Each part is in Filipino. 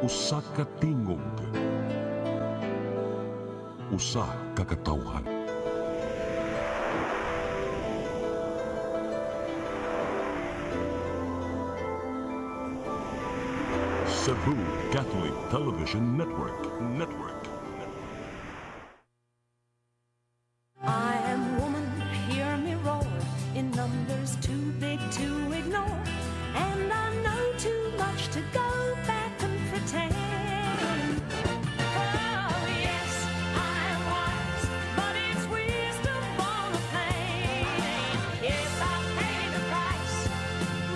Usa ka tingog, usa ka katawhan. Cebu Catholic Television Network. I am woman, hear me roar, in numbers too big to ignore, and I know too much to go back and pretend. Oh yes, I am wise, but it's wisdom on a plane. Yes, I paid the price,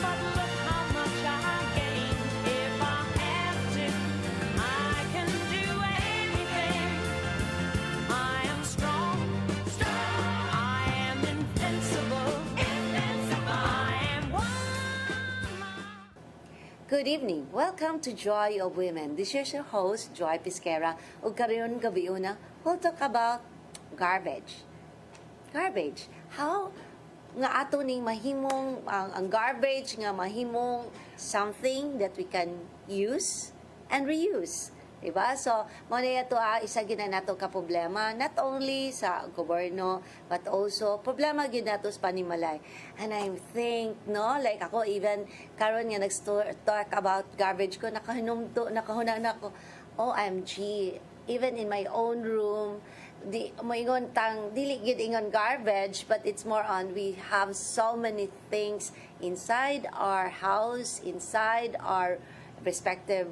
but look how much I gained. If I have to, I can do anything. I am strong, I am invincible, I am one. Good evening. Welcome to Joy of Women. This is your host, Joy Pisquera. Ug karon gabi una, we'll talk about garbage. Garbage. How nga ato ning mahimong ang garbage nga mahimong something that we can use and reuse. Diba? So, mo na ito isa gina nato ka problema, not only sa gobyerno, but also problema gyud nato sa panimalay. And I think, no, like ako even karon nga nag-talk about garbage ko, nakahuna na ako, OMG, even in my own room, moingon tang dili gyud ingon garbage, but it's more on we have so many things inside our house, inside our respective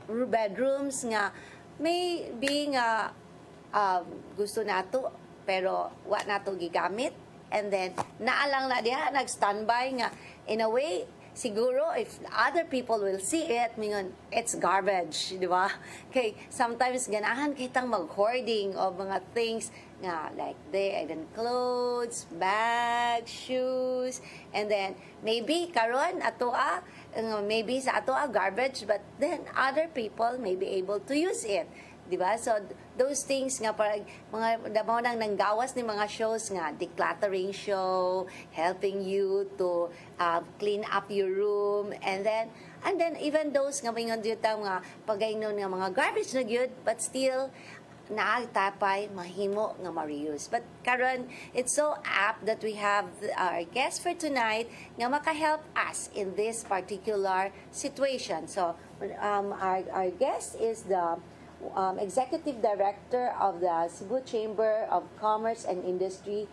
bedrooms nga maybe nga gusto nato pero wa nato gigamit, and then naalang na diha nag-standby nga in a way siguro if other people will see it mingon it's garbage, di ba? Kay sometimes ganahan kitang mag-hoarding of mga things nga like even clothes, bags, shoes, and then maybe karon maybe sa ato garbage, but then other people may be able to use it, di ba? So those things nga parang mga damo nang nanggawas ni mga shows nga decluttering show, helping you to clean up your room, and then even those nga mingon dito nga pagaynon nga mga garbage na gyud, but still naagtapay mahimo nga ma-reuse. But karon it's so apt that we have our guest for tonight nga maka-help us in this particular situation. So our guest is the Executive Director of the Cebu Chamber of Commerce and Industry,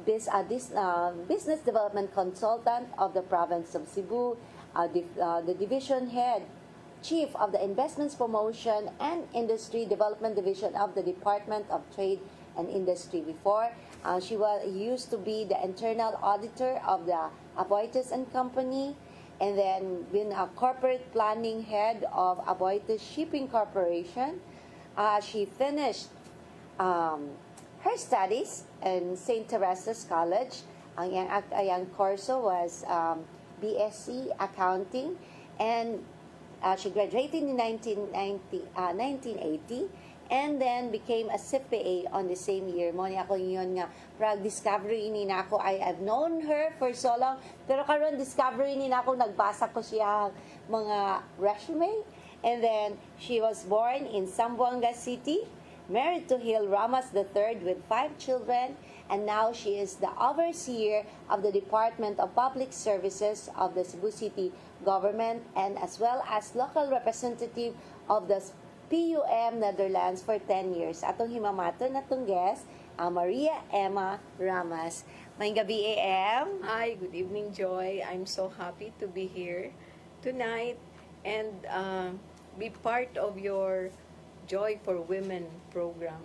Business Development Consultant of the Province of Cebu, the Division Head Chief of the Investments Promotion and Industry Development Division of the Department of Trade and Industry. Before, she used to be the internal auditor of the Aboitiz and Company, and then been a corporate planning head of Aboitiz Shipping Corporation. She finished her studies in St. Teresa's College. Ang iyang kurso was BSc Accounting, and she graduated in 1980 and then became a CPA on the same year. Mo ni ako yun nga prag discovery ni nako. I've known her for so long, pero karon discovery ni nako, nagbasa ko siya mga resume, and then she was born in Zamboanga City, married to RAMAS III with 5 children, and now she is the overseer of the Department of Public Services of the Cebu City government, and as well as local representative of the PUM Netherlands for 10 years. Atong himamato na tong guest, Maria Emma Ramas. May gabi, AM. Hi, good evening, Joy. I'm so happy to be here tonight and be part of your Joy for Women program.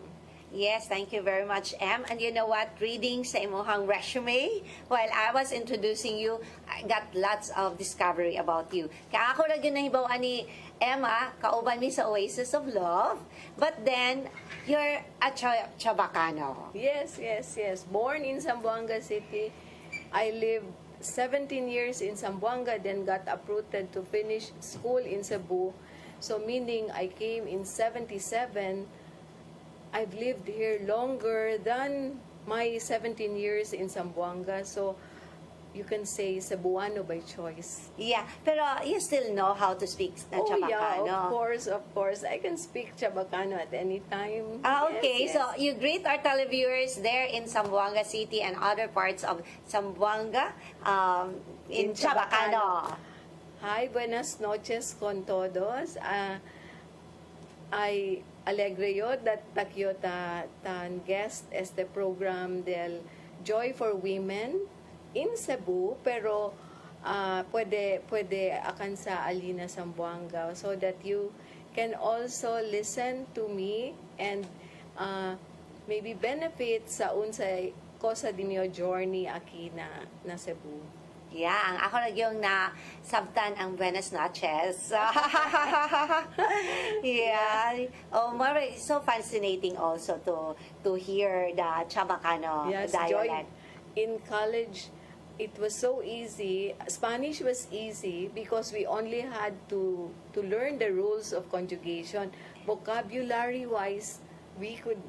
Yes, thank you very much, Em. And you know what? Reading sa imuhang resume, while I was introducing you, I got lots of discovery about you. Kaya ako lang yun nahibawan ni Emma, kauban mi sa Oasis of Love, but then, you're a Chabacano. Yes. Born in Zamboanga City. I lived 17 years in Zamboanga, then got uprooted to finish school in Cebu. So meaning I came in 77. I've lived here longer than my 17 years in Zamboanga. So you can say Cebuano by choice. Yeah, pero you still know how to speak Oh yeah, Chabacano. of course. I can speak Chabacano at any time. Ah, okay. Yes, yes. So you greet our televiewers there in Zamboanga City and other parts of Zamboanga in In Chabacano. Hi, buenas noches con todos. Ay alegre yo that takyo tan guest este program del Joy for Women in Cebu, pero pwede akan sa Alina Zamboanga so that you can also listen to me and maybe benefit sa unsay cosa dinyo journey aki na Cebu. Yeah, ang ako na yung sabtan ang Buenas noches. Yeah. Oh, it's so fascinating also to hear the Chabacano Yes, dialect. Joy, in college, it was so easy. Spanish was easy because we only had to learn the rules of conjugation. Vocabulary-wise, we could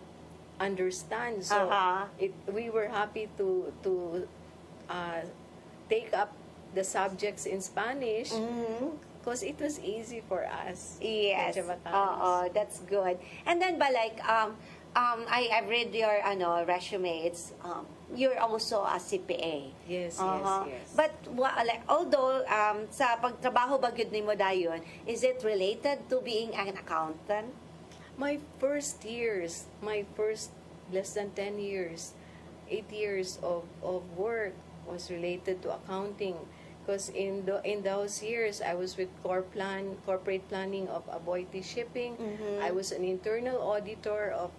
understand. So we were happy to take up the subjects in Spanish because it was easy for us. Yes. the Chavacanos. Oh, that's good. And then, but like, I've read your resume. It's you're also a CPA. Yes, Uh-huh. yes. But like, although sa pagtrabaho ba gyud nimo dayon, is it related to being an accountant? My first less than 10 years, 8 years of work was related to accounting because in those years I was with corporate planning of Aboitiz Shipping. I was an internal auditor of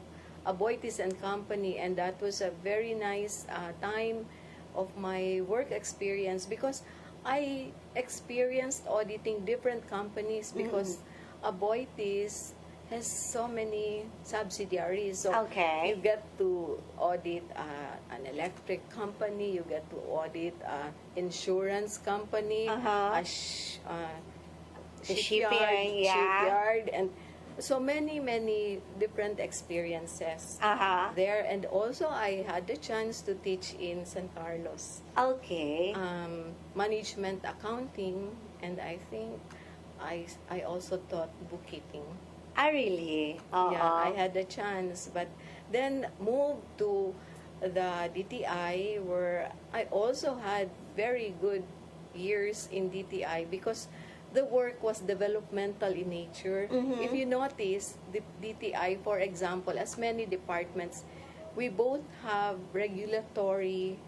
Aboitiz and Company, and that was a very nice time of my work experience because I experienced auditing different companies because Aboitiz has so many subsidiaries. So Okay. you get to audit an electric company, you get to audit insurance company, Uh-huh. The shipping, yeah. shipyard, and so many different experiences there. And also I had the chance to teach in San Carlos Okay. management accounting, and I think I also taught bookkeeping. Ah, really? Yeah, I had the chance, but then moved to the DTI where I also had very good years in DTI because the work was developmental in nature. If you notice, the DTI, for example, as many departments, we both have regulatory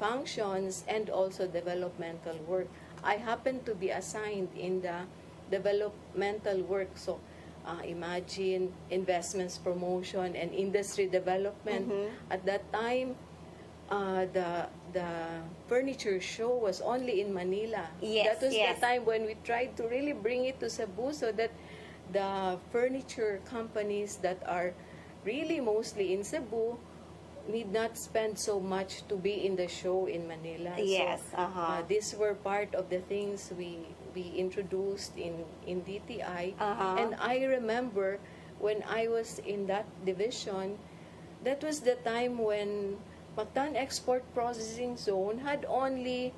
functions and also developmental work. I happen to be assigned in the developmental work, so imagine investments promotion and industry development. At that time, the furniture show was only in Manila. Yes, that was yes. the time when we tried to really bring it to Cebu so that the furniture companies that are really mostly in Cebu need not spend so much to be in the show in Manila. Yes, So, these were part of the things we introduced in DTI. And I remember when I was in that division, that was the time when Mactan Export Processing Zone had only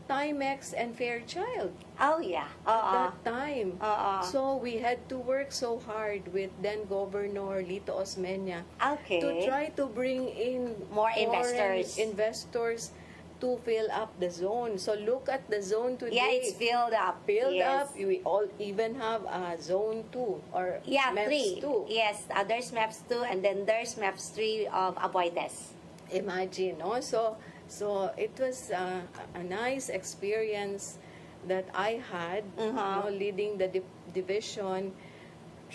Timex and Fairchild Oh, yeah. at that time. Uh-uh. So we had to work so hard with then Governor Lito Osmeña Okay. to try to bring in More foreign investors. investors to fill up the zone. So look at the zone today. Yeah, it's filled up. Filled Yes. up. We all even have zone 2 or Yeah, MEPS 3. 2. Yes, there's MEPS 2 and then there's MEPS 3 of Aboitiz. Imagine, no? So it was a nice experience that I had, leading the division,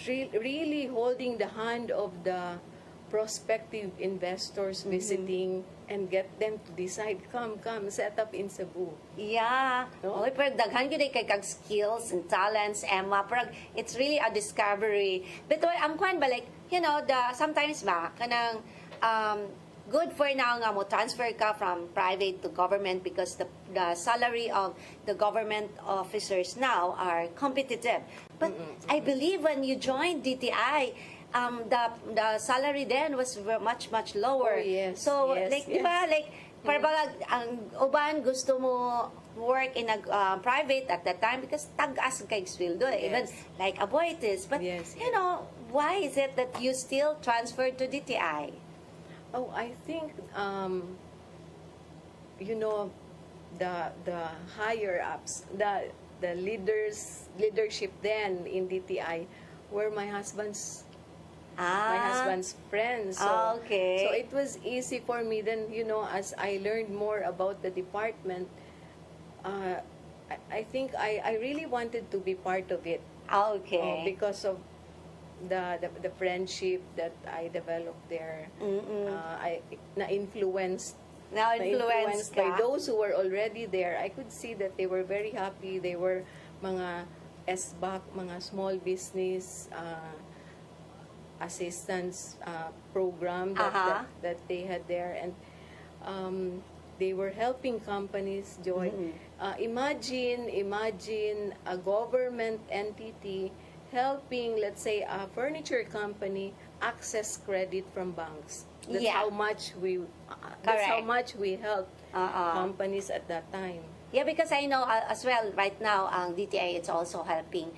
really holding the hand of the prospective investors visiting and get them to decide, come, set up in Cebu. Yeah. No? Oy, pero daghan gyud kay kag skills and talents, Emma. Pero it's really a discovery. But ang kwan ba, like, sometimes ba, kanang, good for now nga mo transfer ka from private to government because the salary of the government officers now are competitive. But I believe when you joined DTI, the salary then was much lower. Oh, yes, So yes, like yes. diba, like para bang ang uban gusto mo work in a private at that time because tag-as kay sweldo. Even Yes. like Aboitiz. But, Yes, you know, why is it that you still transferred to DTI? Oh, I think you know, the higher ups, the leadership then in DTI were my husband's friends. So, Okay. so it was easy for me then, you know, as I learned more about the department, I think I really wanted to be part of it. Okay. Because of the friendship that I developed there. I na-influenced Now influenced by ka? those who were already there. I could see that they were very happy. They were mga SBAC, mga small business assistance program that they had there, and they were helping companies, Joy. Imagine a government entity helping, let's say, a furniture company access credit from banks. That's Yeah. how much we helped companies at that time. Yeah, because I know as well right now ang DTI it's also helping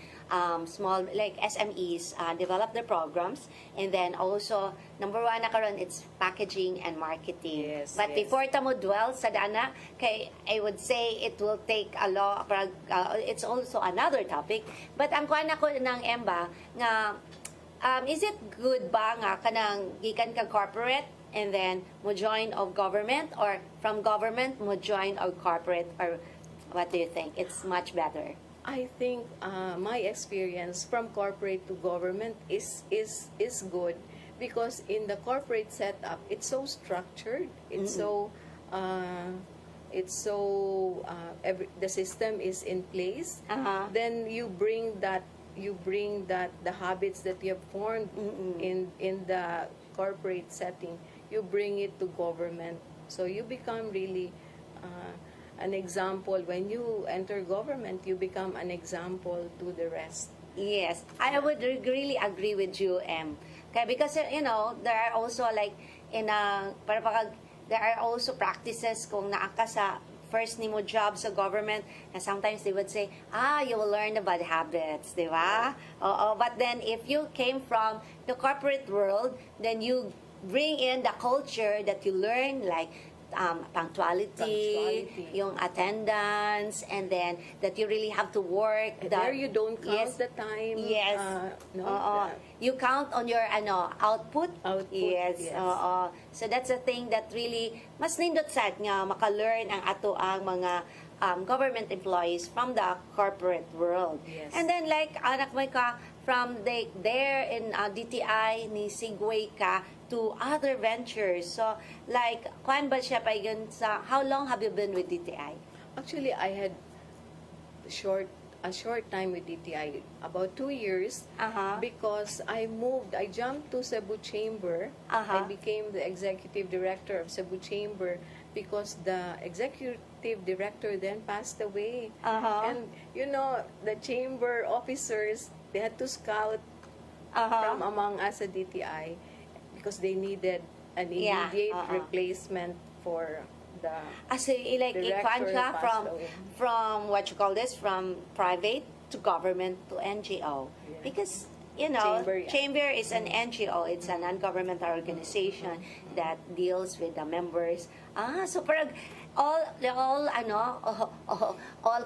small like SMEs develop their programs, and then also number one na karon it's packaging and marketing. Yes, But yes. before ta mo dwell sa dana kay I would say it will take a lot it's also another topic. But ang kuan ako ng Emba nga is it good ba nga kanang gikan ka corporate and then mo join of government, or from government mo join of corporate, or what do you think? It's much better. I think my experience from corporate to government is good, because in the corporate setup it's so structured, it's so the system is in place. Then you bring that the habits that you have formed in the corporate setting, you bring it to government, so you become really an example. When you enter government, you become an example to the rest. Yes, I would really agree with you, Em. Okay, because you know there are also like there are also practices kung naa ka sa first nimo job sa government, na sometimes they would say, you will learn the bad habits, di ba? But then if you came from the corporate world, then you bring in the culture that you learn, like punctuality, yung attendance, and then that you really have to work. There you don't count the time. Yes. You count on your output. Yes. yes. So that's a thing that really mas nindot sad nga maka-learn ang ato ang mga government employees from the corporate world. Yes. And then like anak mo ka from there in DTI ni segue ka to other ventures. So like kuan ba siya pa yun sa how long have you been with DTI? Actually, I had a short time with DTI, about 2 years, because I jumped to Cebu Chamber. I became the executive director of Cebu Chamber because the executive director then passed away. And you know, the chamber officers, they had to scout from among us at DTI because they needed an immediate replacement for the So like director ka passed away. from what you call this, from private to government to NGO. Yeah. Because you know, Chamber, Chamber is an NGO. It's a non-governmental organization that deals with the members. So parang all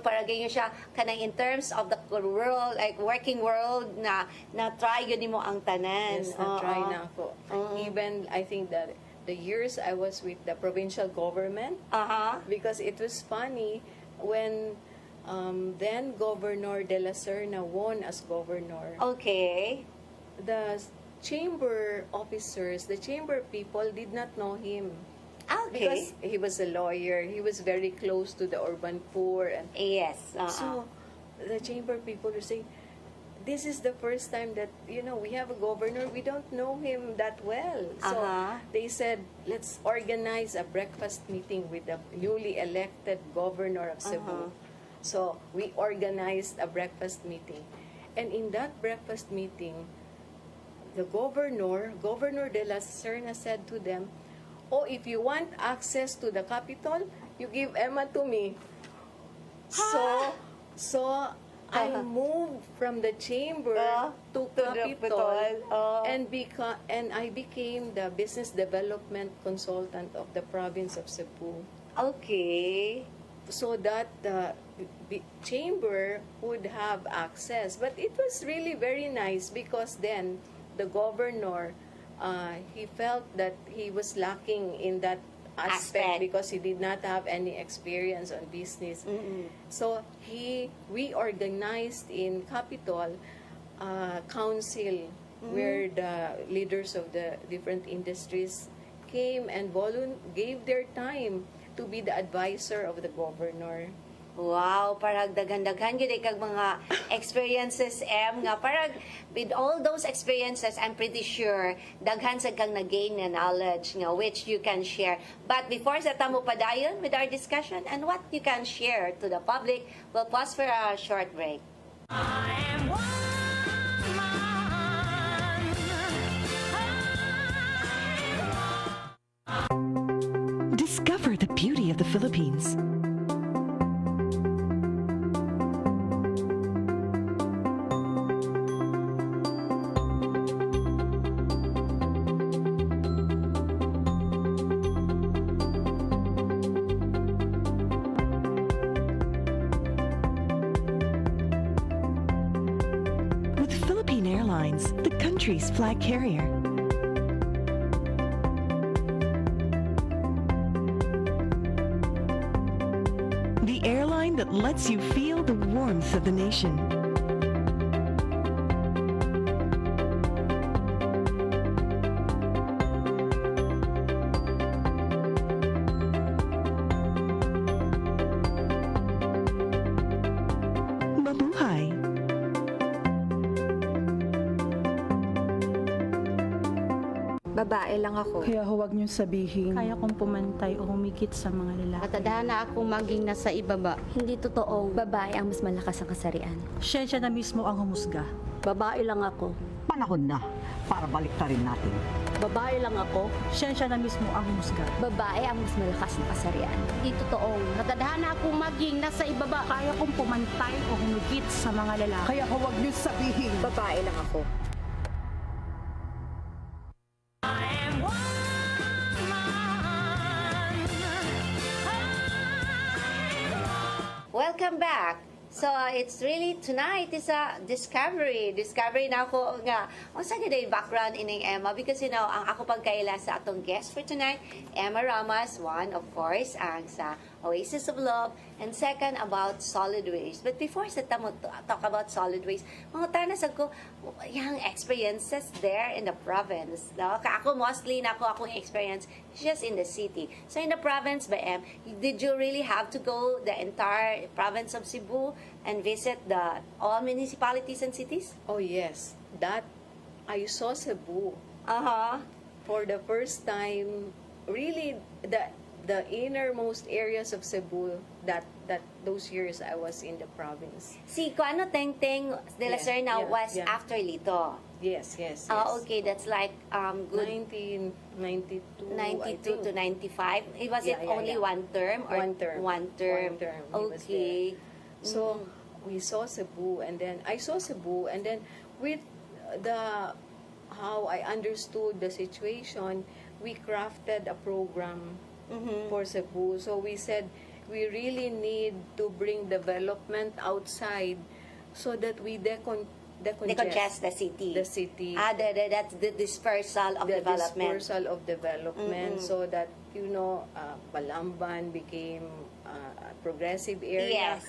parang ganyan siya kanang in terms of the world, like working world na try yun mo ang tanan. Yes, na-try na ako. Even, I think that the years I was with the provincial government, because it was funny when then Governor De La Serna won as governor. Okay. The chamber officers, the chamber people did not know him. Okay. Because he was a lawyer, he was very close to the urban poor, and Yes. so the chamber people were saying, this is the first time that, you know, we have a governor, we don't know him that well. So they said, let's organize a breakfast meeting with the newly elected governor of Cebu. So we organized a breakfast meeting. And in that breakfast meeting, the Governor De La Serna said to them, oh, if you want access to the Capitol, you give Emma to me. So I moved from the chamber to to the Capitol, Capitol. and I became the business development consultant of the province of Cebu, Okay. so that the chamber would have access. But it was really very nice because then the governor, he felt that he was lacking in that aspect because he did not have any experience on business. So we organized in Capitol council where the leaders of the different industries came and gave their time to be the advisor of the governor. Wow, parang daghan-daghan gid kag mga experiences nga parang with all those experiences I'm pretty sure daghan sa kang na-gain na knowledge nga which you can share. But before sa tamo padayon with our discussion and what you can share to the public, we'll pause for a short break. I am woman. Discover the beauty of the Philippines. With Philippine Airlines, the country's flag carrier. The airline that lets you feel the warmth of the nation. Mabuhay! Babae lang ako. Kaya huwag niyong sabihin. Kaya kong pumantay o humigit sa mga lalaki. Matadhana akong maging nasa ibaba. Hindi totoong babae ang mas malakas ang kasarian. Siyensya na mismo ang humusga. Babae lang ako. Panahon na para baliktarin natin. Babae lang ako. Siyensya na mismo ang humusga. Babae ang mas malakas ang kasarian. Hindi totoong Matadhana akong maging nasa ibaba. Kaya kong pumantay o humigit sa mga lalaki. Kaya huwag niyong sabihin. Babae lang ako. I am woman. Welcome back. So it's really tonight is a discovery na ako nga unsa gid ay background ining Emma because ang ako pagkaila sa atong guest for tonight, Emma Ramas, one of course ang sa Oasis of Love, and second about solid waste. But before sa tamo talk about solid waste, mga tanas ko yung experiences there in the province. No? Ako mostly akong experience just in the city. So in the province ba did you really have to go the entire province of Cebu and visit the all municipalities and cities? Oh yes, that I saw Cebu Uh-huh. for the first time. Really, the innermost areas of Cebu that those years I was in the province. Si Kuano Tengteng de la Yeah, Serna yeah, was yeah. after Lito. Yes. Okay, that's like good 1992. 92 to 95. It was Yeah, it yeah, only yeah. one term or One term. One term. One term. He was Okay. So we saw Cebu, and then I saw Cebu, and then with the how I understood the situation, we crafted a program for Cebu. So we said we really need to bring development outside so that we Decongest the city. the city. That's the dispersal of The development. dispersal of development, so that Balamban became a progressive area. Yes,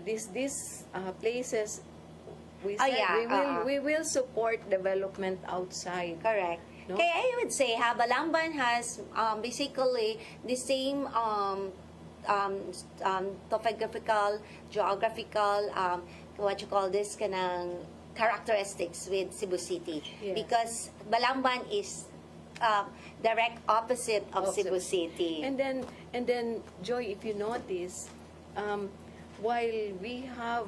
These places, we Oh, said yeah, we will support development outside. correct. No? Kaya I would say, Balamban has basically the same topographical, geographical, what you call this, kanang characteristics with Cebu City. Yes. Because Balamban is direct opposite of Cebu City. And then Joy, if you notice, while we have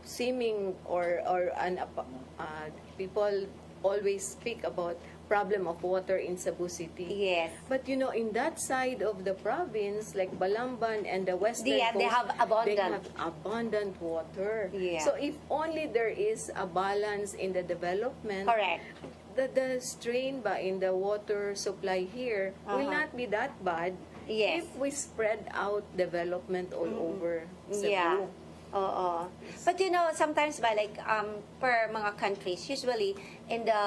seeming or people always speak about problem of water in Cebu City. Yes. But you know, in that side of the province, like Balamban and the western They coast, have abundant. they have abundant water. Yeah. So if only there is a balance in the development, Correct. the strain ba in the water supply here will not be that bad Yes. if we spread out development all over Cebu. Yeah. Oo. But you know, sometimes ba like per mga countries, usually in the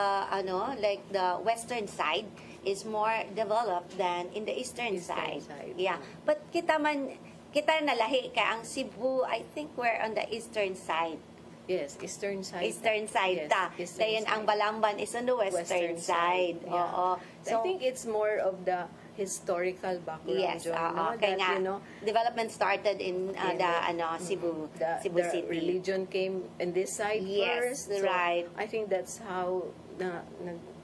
like the western side is more developed than in the eastern side. Yeah. But kita nalahi ka ang Cebu, I think we're on the eastern side. Yes, eastern side. Eastern side Yes, ta. eastern Dayon ang side. Balamban is on the western side. Yeah. Oo. I think it's more of the historical background, Yes, Joy, no? kaya That, nga, you know, development started in Cebu, Cebu the City. religion came in this side Yes, first. right. I think that's how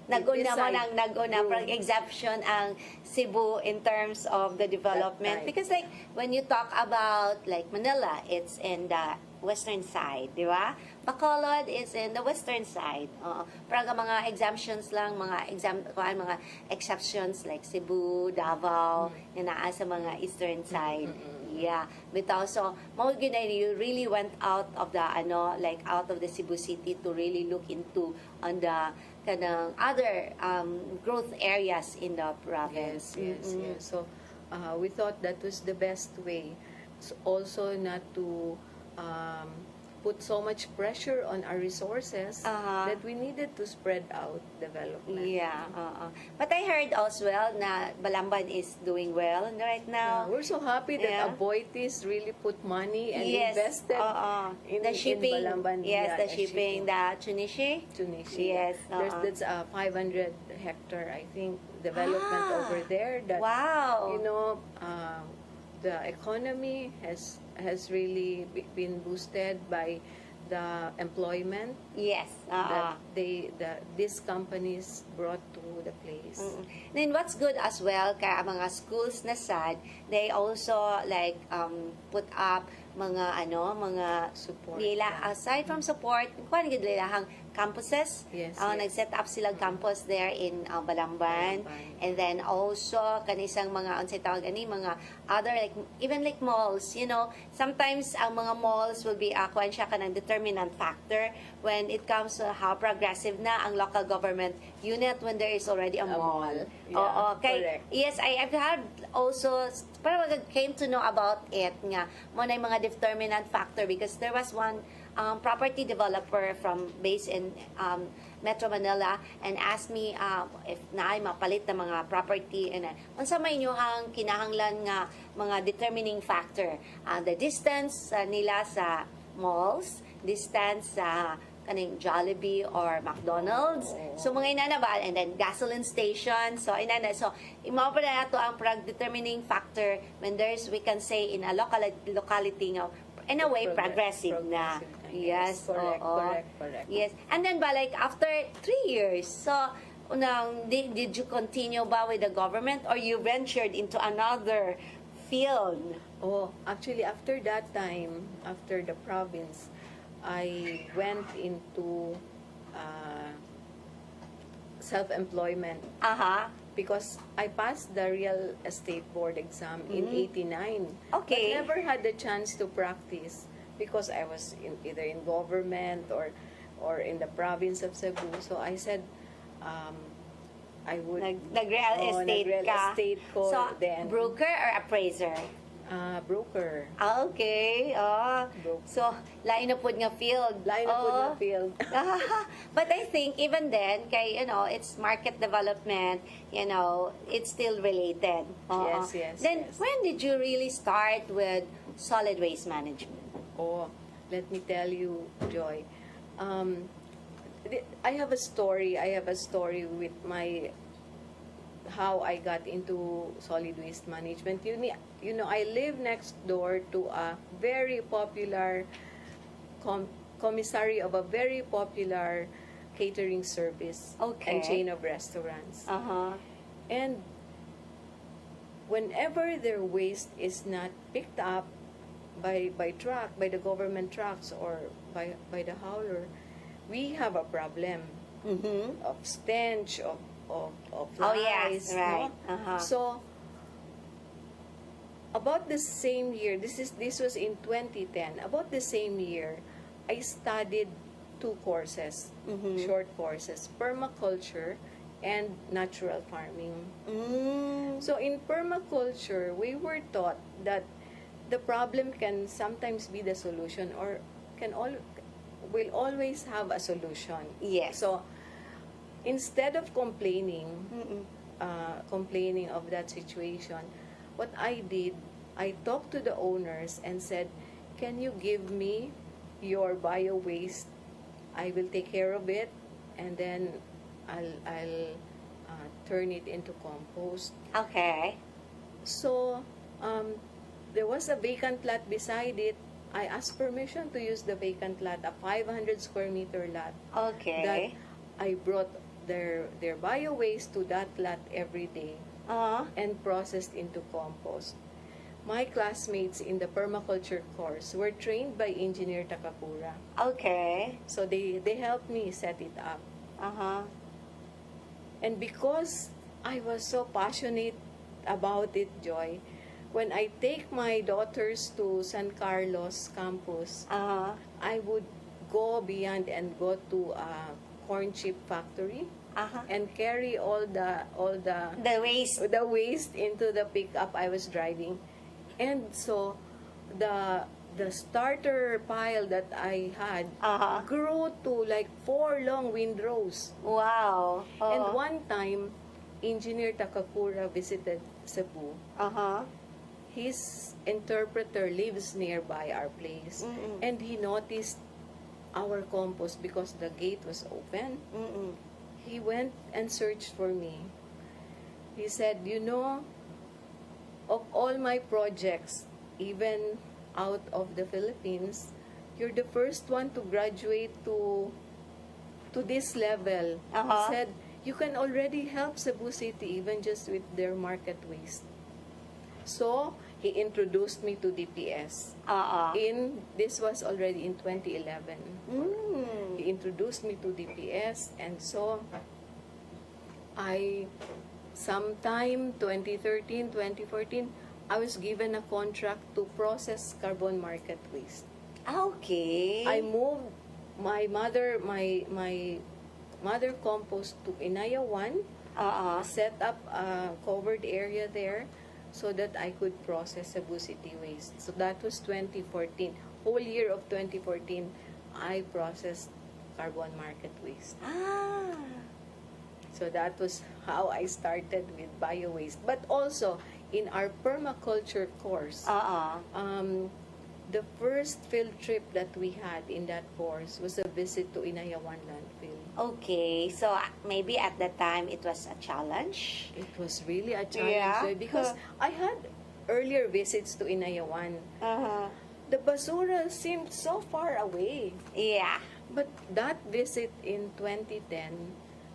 Nag-una mo this nang side nag-una grew. parang exemption ang Cebu in terms of the development. That time. Because like, when you talk about like Manila, it's in the western side, di ba? Bacolod is in the western side. Parang mga exemptions lang, mga exceptions like Cebu, Davao, na naa sa mga eastern side. Yeah. But also, you really went out of the out of the Cebu City to really look into on the kanang other growth areas in the province. Yes. So we thought that was the best way. Also not to put so much pressure on our resources that we needed to spread out development. Yeah. But I heard as well na Balamban is doing well right now. We're so happy that Yeah. Aboitiz really put money and Yes. invested in the shipping. in Balamban. Yes, Yeah, the shipping, the Tunishi. Tunisia. Yes. That's a 500 hectare, I think, development over there. That, Wow. you know, the economy has really been boosted by the employment Yes. that these companies brought to the place. Then what's good as well kaya mga schools na sad, they also like put up mga Support, nila yeah. aside from support, kuan gid nila hang campuses. Yes, Nag-set up sila campus there in Balamban. And then also kanisang mga unsay tawag ani mga other like even like malls, you know, sometimes ang mga malls will be kuan siya kanang determinant factor when it comes to how progressive na ang local government unit when there is already a mall. Yeah, Okay. correct. Yes, I've had also parang came to know about it nga mo na yung mga determinant factor because there was one property developer based in Metro Manila and asked me if naay mapalit na mga property and unsa may inyong kinahanglan nga mga determining factor, the distance nila sa malls, distance sa kaning Jollibee or McDonald's. So mga inana ba, and then gasoline station. So inana, so imao pa na nato ang determining factor when we can say in a locality nga in a way progressive na. Yes, correct, oo. correct. Yes. And then ba like after 3 years, so did you continue ba with the government or you ventured into another field? Oh, actually after that time, after the province, I went into self-employment because I passed the real estate board exam in 89. Okay. But never had the chance to practice because I was either in government or in the province of Cebu. So I said I would Nag-real estate nag-real ka. estate ko So, then. broker or appraiser? Broker. Okay. Broker. So, lain na po nga field. Lain na po nga field. But I think even then, kay, it's market development, it's still related. Yes. Then, when did you really start with solid waste management? Oh, let me tell you, Joy. I have a story. With how I got into solid waste management. You know, I live next door to a very popular commissary of a very popular catering service and chain of restaurants. And whenever their waste is not picked up by truck, by the government trucks or by the hauler, we have a problem of stench, of of Oh, rice. yes, right. No? Uh-huh. So, about the same year, this was in 2010. About the same year, I studied 2 courses, short courses, permaculture and natural farming. So in permaculture, we were taught that the problem can sometimes be the solution, or will always have a solution. Yes. So instead of complaining of that situation, what I did, I talked to the owners and said, can you give me your bio waste? I will take care of it, and then I'll turn it into compost. Okay. So there was a vacant lot beside it. I asked permission to use the vacant lot, a 500 square meter lot. Okay. That I brought their bio waste to that lot every day and processed into compost. My classmates in the permaculture course were trained by Engineer Takakura. Okay. So they helped me set it up. Uh-huh. And because I was so passionate about it, Joy, when I take my daughters to San Carlos campus, Uh-huh. I would go beyond and go to a corn chip factory Uh-huh. and carry all the The waste. into the pickup I was driving. And so the starter pile that I had Uh-huh. grew to like 4 long windrows. Wow. Oh. And one time, Engineer Takakura visited Cebu. Uh-huh. His interpreter lives nearby our place. And he noticed our compost because the gate was open. He went and searched for me. He said, you know, of all my projects, even out of the Philippines, you're the first one to graduate to this level. Uh-huh. He said, you can already help Cebu City even just with their market waste. So, he introduced me to DPS. This was already in 2011. He introduced me to DPS, and so sometime 2013, 2014, I was given a contract to process carbon market waste. Okay. I moved my mother compost to Inaya 1, set up a covered area there so that I could process Cebu City waste. So that was 2014. Whole year of 2014, I processed carbon market waste. So that was how I started with bio waste. But also, in our permaculture course, the first field trip that we had in that course was a visit to Inayawan landfill. Okay. So maybe at that time it was a challenge. It was really a challenge Yeah. because I had earlier visits to Inayawan. The basura seemed so far away. Yeah. But that visit in 2010,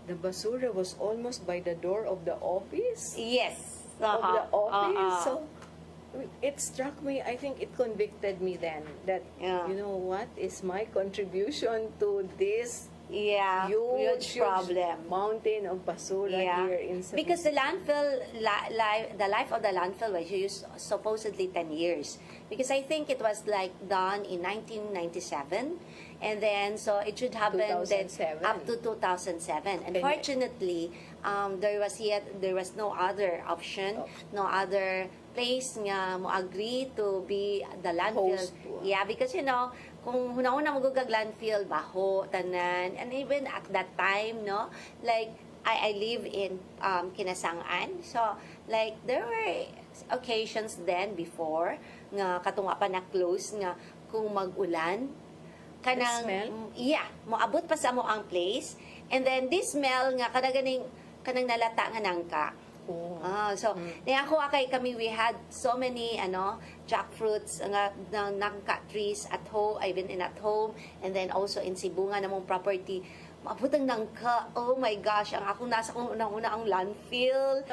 the basura was almost by the door of the office. Yes. Of the office. So it struck me, I think it convicted me then that, you know, what is my contribution to this huge problem. mountain of basura here in Cebu? Because the landfill, the life of the landfill was used supposedly 10 years. Because I think it was like done in 1997. And then, so it should happen then 2007. up to 2007. Unfortunately, there was no other option, no other place nga mo agree to be the landfill. Host. Yeah, because you know, kung hunahuna magugag landfill, baho, tanan, and even at that time, no, like, I live in Kinasangan. So, like, there were occasions then before, nga katunga pa na close, nga kung mag-ulan, kanang, smell? yeah, moabot pa sa mo ang place, and then this smell nga, kanang nalata nga nangka. So, ako kami, we had so many jackfruits nga nangka trees at home, even in at home, and then also in Cebu nga namong property. Maabutang nangka, oh my gosh, ang ako nasa kong unang-una ang landfill.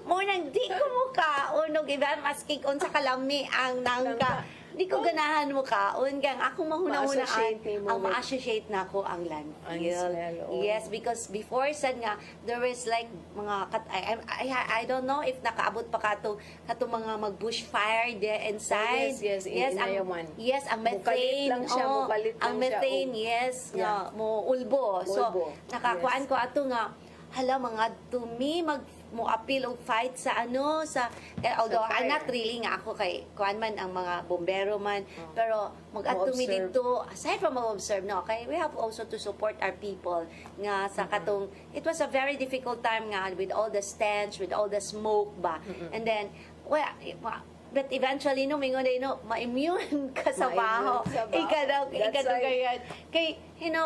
Mo nang di ko mo ka, unog, iba, maski kung sa kalami ang nangka. Di ko ganahan mo kaon. Kaya ako mahuna-hunaan, Ma-associate ni mo ang with- ma-associate na ako ang Ang landfill. smell, oo. Yes, because before sad nga, there was like mga, I don't know if nakaabot pa kato mga mag-bushfire there inside. Yes, in Inayawan. Yes, ang Mukalit methane. lang siya, oo, mukalit ang lang siya, methane, oo. yes, nga, Yeah. mo ulbo. So, Ulbo, nakakuan yes. ko ato nga, hala mga tumi mo appeal og fight sa although fire. I'm not really nga ako kay kuan man ang mga bombero man pero mag-atumi Mo-observe. dito aside from observe no okay we have also to support our people nga sa katong it was a very difficult time nga with all the stench with all the smoke ba and then but eventually no mingon day no ma-immune ka sa baho Ma-immune sa baho. That's right. kay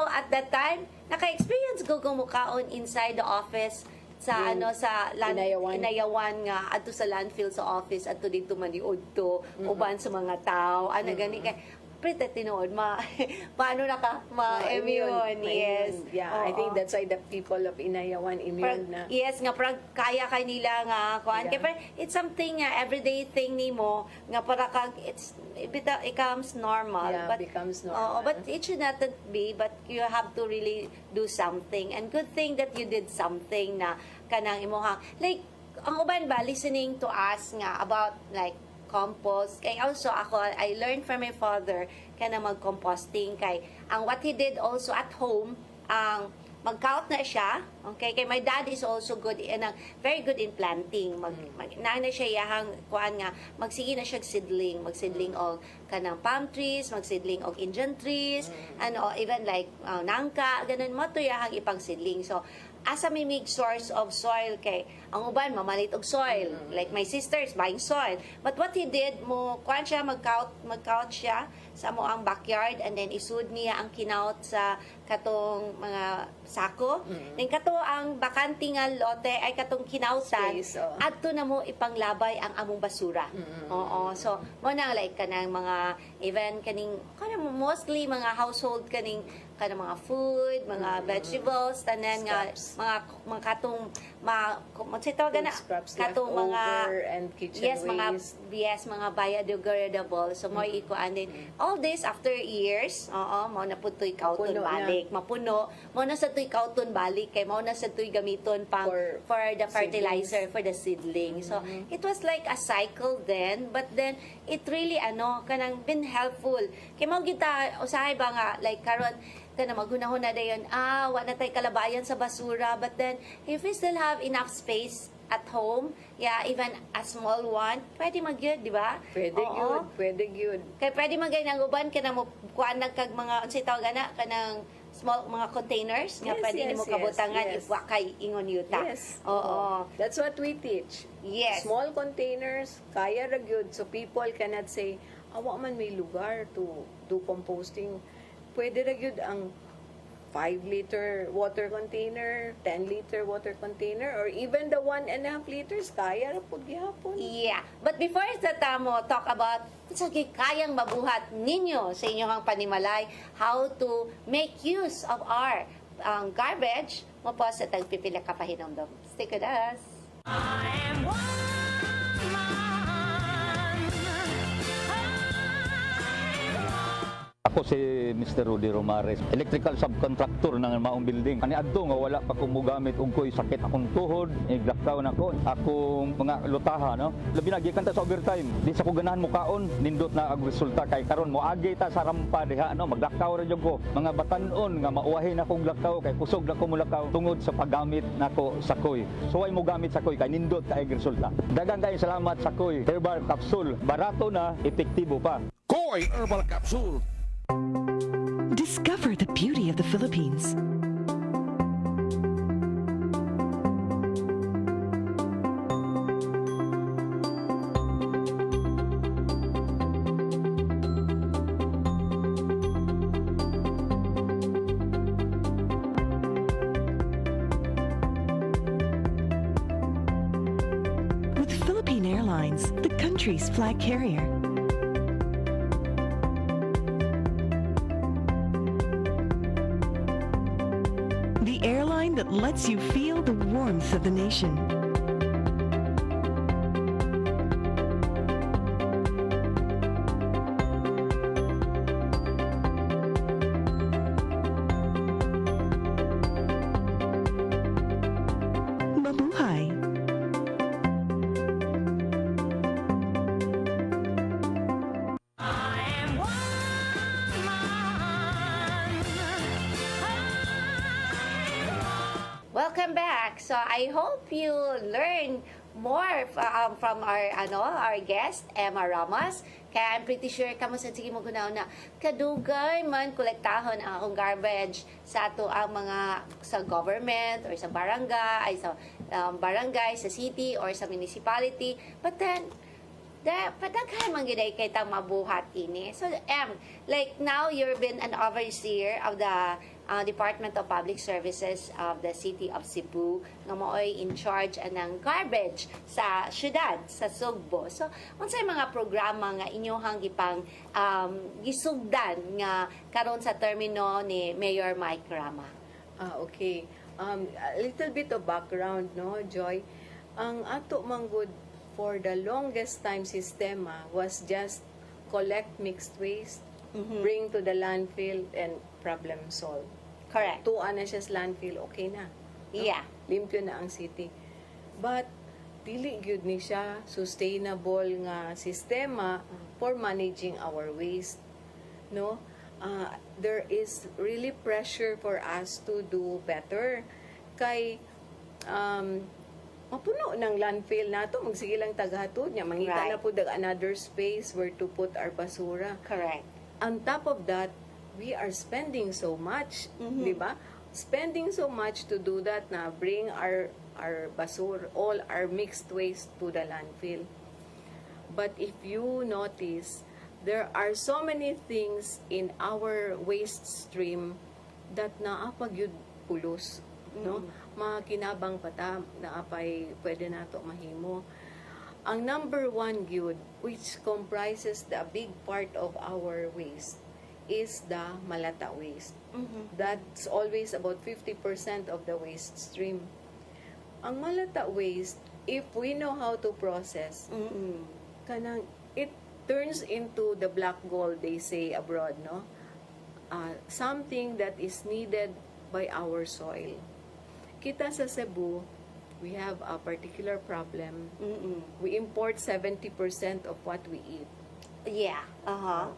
at that time naka-experience ko mukaon inside the office sa sa Inayawan nga adto sa landfill sa office adto dito maniud to uban sa mga tao gani kay pretty tinuod paano ma-immune yes Yeah, I think that's why the people of Inayawan immune na. Yes, nga parang kaya kay nila nga kuan Yeah. kay it's something nga everyday thing nimo nga para kag it becomes normal Yeah, becomes normal. but it should not be but you have to really do something and good thing that you did something na kanang imong like ang uban ba listening to us nga about like compost. Kay also ako, I learned from my father kana mag-composting kay ang what he did also at home, ang mag-count na siya. Okay, kay my dad is also good very good in planting. Na siya yahang kuan nga magsige na siya magsidling og kanang palm trees, magsidling og Indian trees, even like nangka, ganun mo to yahang ipangsidling. So asa may mig source of soil kay ang uban mamalit og soil like my sisters buying soil but what he did mo kuan siya mag-count siya sa mo ang backyard and then isud niya ang kinaut sa katong mga sako then kato ang bakante nga lote ay katong kinautan Space, oh. adto na mo ipanglabay ang among basura oo so mo na like kanang mga even kanang mostly mga household kanang mga food, mga vegetables, tanan nga mga katong Food scraps, katong mga leftover and kitchen waste. mga biodegradable. So mo ikuan din. All this after years, mo na putoy kauton Mapuno na. balik, mapuno. Mo na sa tuy kauton balik kay mo na sa tuy gamiton pang for the fertilizer for the seedling. So it was like a cycle then, but then it really kanang been helpful. Kay mo kita usahay ba nga like karon na maghunahuna dayon wa na tay kalabayan sa basura but then if we still have enough space at home even a small one pwede magyud di ba Pwede gyud. kay pwede magay nang uban kana mo kuan kag mga unsay tawag ana kanang small mga containers nga Yes, pwede yes, nimo yes, kabutangan yes. if wa kay ingon yuta Yes. oo That's what we teach. Yes. Small containers, kaya ra gyud so people cannot say, awa man may lugar to do composting. Pwede ra gyud ang 5-liter water container, 10-liter water container, or even the 1.5 liters, kaya ra pud gihapon. Yeah. But before that mo talk about sa kayang mabuhat ninyo sa inyong panimalay, how to make use of our garbage, mo po sa tagpipila ka pahinomdom. Stick with us. I am woman. Ako si Mr. Rudy Romares, electrical subcontractor ng maong building. Ani adto nga wala pa ko mogamit og ko'y sakit akong tuhod, iglakaw na ko, akong mga lutaha no. Labi na gikan ta sa overtime. Di sa ko ganahan mo kaon, nindot na ang resulta kay karon mo agi ta sa rampa diha no, maglakaw ra jud ko. Mga batan-on nga mauwahin ako og lakaw kay kusog na ko mulakaw tungod sa paggamit nako sa koy. So ay mo gamit sa koy kay nindot ka ang resulta. Daghang kay salamat sa koy. Herbal capsule, barato na, epektibo pa. Koy Herbal Capsule. Discover the beauty of the Philippines. With Philippine Airlines, the country's flag carrier. The airline that lets you feel the warmth of the nation. welcome back. So I hope you learn more from our guest, Emma Ramos. Kaya I'm pretty sure kamo sa sige mo kunaw na kadugay man kolektahon ang akong garbage sa ato ang mga sa government or sa barangay, sa city or sa municipality. But then padaghan man gid kay tang mabuhat ini. So like now you've been an overseer of the Department of Public Services of the City of Cebu nga maoy in charge ng garbage sa syudad sa Sugbo. So unsay mga programa nga inyohang gipang gisugdan nga karon sa termino ni Mayor Mike Rama? Okay. A little bit of background, no, Joy. Ang ato manggod for the longest time sistema was just collect mixed waste, bring to the landfill, and problem solve. Correct. Tuan na siya sa landfill, okay na. No? Yeah. Limpyo na ang city. But, dili gyud ni siya sustainable nga sistema for managing our waste. No? There is really pressure for us to do better. Kay, mapuno ng landfill nato, magsige lang tagahatod niya, mangita Right. na po another space where to put our basura. Correct. On top of that, we are spending so much, di ba? Spending so much to do that na bring our basura, all our mixed waste to the landfill. But if you notice, there are so many things in our waste stream that naapagyud pulos, no? Makinabang pata naapay pwede nato mahimo. Ang number one gyud, which comprises the big part of our waste, is the malata waste. That's always about 50% of the waste stream. Ang malata waste, if we know how to process, kanang it turns into the black gold, they say abroad, no? Something that is needed by our soil. Kita sa Cebu, we have a particular problem. We import 70% of what we eat. Yeah.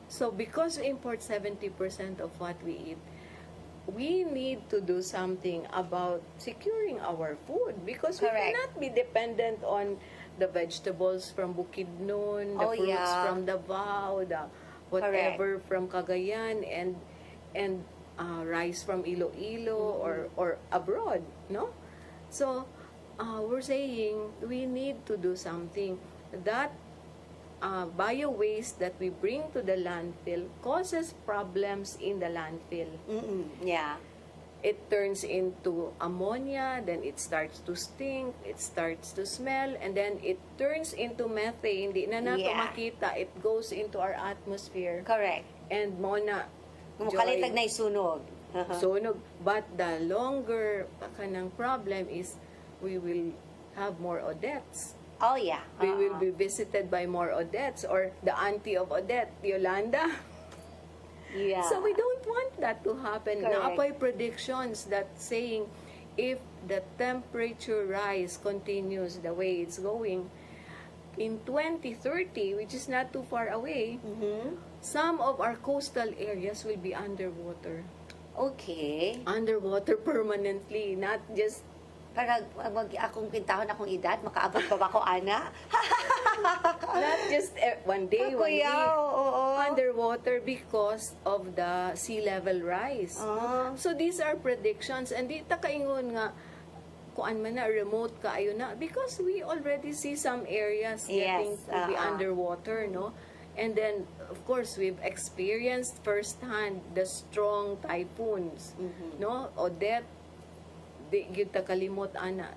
So because we import 70% of what we eat, we need to do something about securing our food because we Correct. cannot be dependent on the vegetables from Bukidnon, the fruits from Davao, the whatever from Cagayan, and rice from Iloilo or abroad, no? So we're saying we need to do something. That bio waste that we bring to the landfill causes problems in the landfill. Yeah. It turns into ammonia, then it starts to stink, it starts to smell, and then it turns into methane. Di na nato makita, it goes into our atmosphere. Correct. And mona, Mukalitag na isunog. sunog. But the longer kanang problem is we will have more Odettes. Oh, yeah. We will be visited by more Odettes or the auntie of Odette, Yolanda. Yeah. So we don't want that to happen. Correct. Naapay predictions that saying if the temperature rise continues the way it's going, in 2030, which is not too far away, some of our coastal areas will be underwater. Okay. Underwater permanently, not just Para akong kwintahon akong edad, makaabot pa ba ko, ana? not just one day, one week. Oo. Underwater because of the sea level rise. So these are predictions, and di ta kaingon nga kuan man na remote kaayo na because we already see some areas getting to be underwater, no? And then of course we've experienced firsthand the strong typhoons, no? Odette, di gyud ta kalimot ana.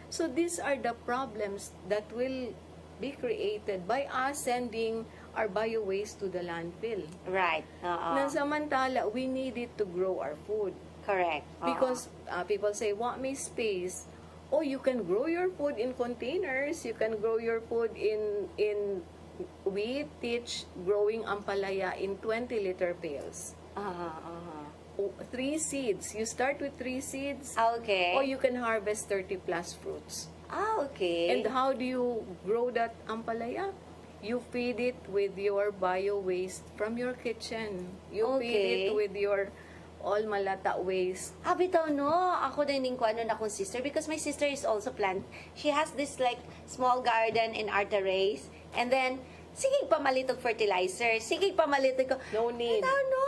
So these are the problems that will be created by us sending our bio waste to the landfill. Right. Na samantala, we need it to grow our food. Correct. Because people say, want me space. Oh, you can grow your food in containers. You can grow your food in we teach growing ampalaya in 20-liter pails. 3 seeds. You start with 3 seeds. Okay. Or you can harvest 30 plus fruits. Okay. And how do you grow that ampalaya? You feed it with your bio waste from your kitchen. You feed it with your all malata waste. Bitaw no, ako din ko ano na akong sister because my sister is also plant. She has this like small garden in our terrace and then sige pamalitog fertilizer, sige pamalitog ko. No need. Bitaw no.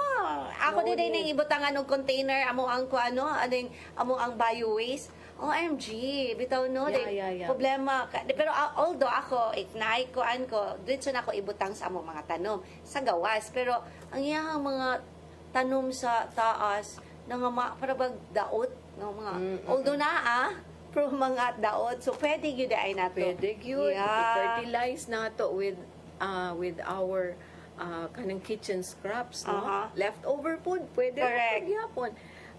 Ako No din need. nang ibutangan og container amo ang ko ano, amo ang bio waste. OMG, bitaw no. Yeah. Problema. Pero although ako, if naikuan ko, dito na ako ibutang sa among mga tanom sa gawas. Pero ang iyang mga tanom sa taas, nga para bag daot, nga mga, although pero mga daot. So, pwede yun ay nato. Pwede yun. Yeah. I-fertilize na to with our kanang kitchen scraps, no? Leftover food, pwede Correct. yapon.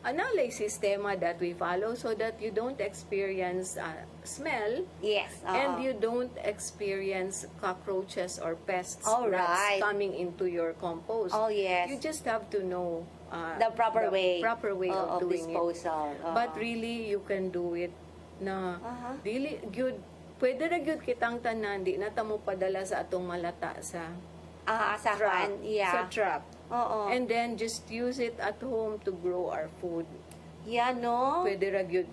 Analay sistema that we follow so that you don't experience smell Yes. and you don't experience cockroaches or pests All that's right. coming into your compost. Oh, yes. You just have to know the proper way. proper way of doing disposal. it. But really, you can do it na dili good. Pwede ra gyud kitang tanan di na ta mo padala sa atong malata sa Sa truck. kwan, yeah. Sa truck. Oo. And then just use it at home to grow our food. Yeah, no? Pwede ra gyud.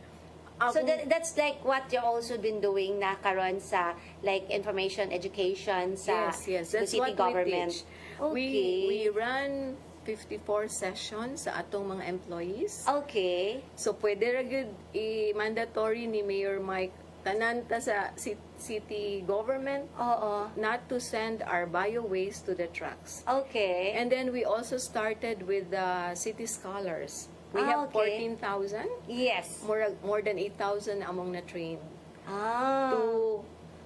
So that's like what you also been doing na karon sa like information education sa yes, sa that's city what government. we teach. Okay. We run 54 sessions sa atong mga employees. Okay. So pwede ra gyud i-mandatory ni Mayor Mike tanan ta sa city government Oo. not to send our bio waste to the trucks. Okay. And then we also started with the city scholars. We have okay. 14,000. Yes. More than 8,000 among na trained To to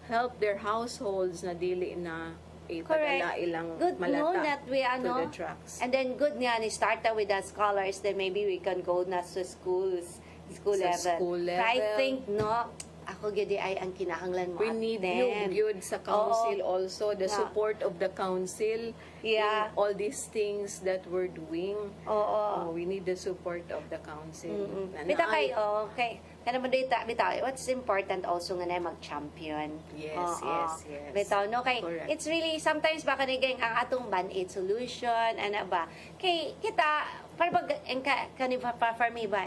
help their households na dili na ipadala ilang Good malata know that we to ano. the trucks. And then good nga ni start with the scholars, then maybe we can go na sa school Sa level. school But I level. think no, ako gidi ay ang kinahanglan mo We need yung good sa council also, the Yeah. support of the council Yeah. in all these things that we're doing. Oo. We need the support of the council. Na Bita naay- kay okay. Kana mo dita bitaw. What's important also nga na mag-champion. Yes, yes. Bitaw no kay Correct. it's really sometimes baka naging ang atong band-aid solution ana ba. Kay kita para pag kani for me ba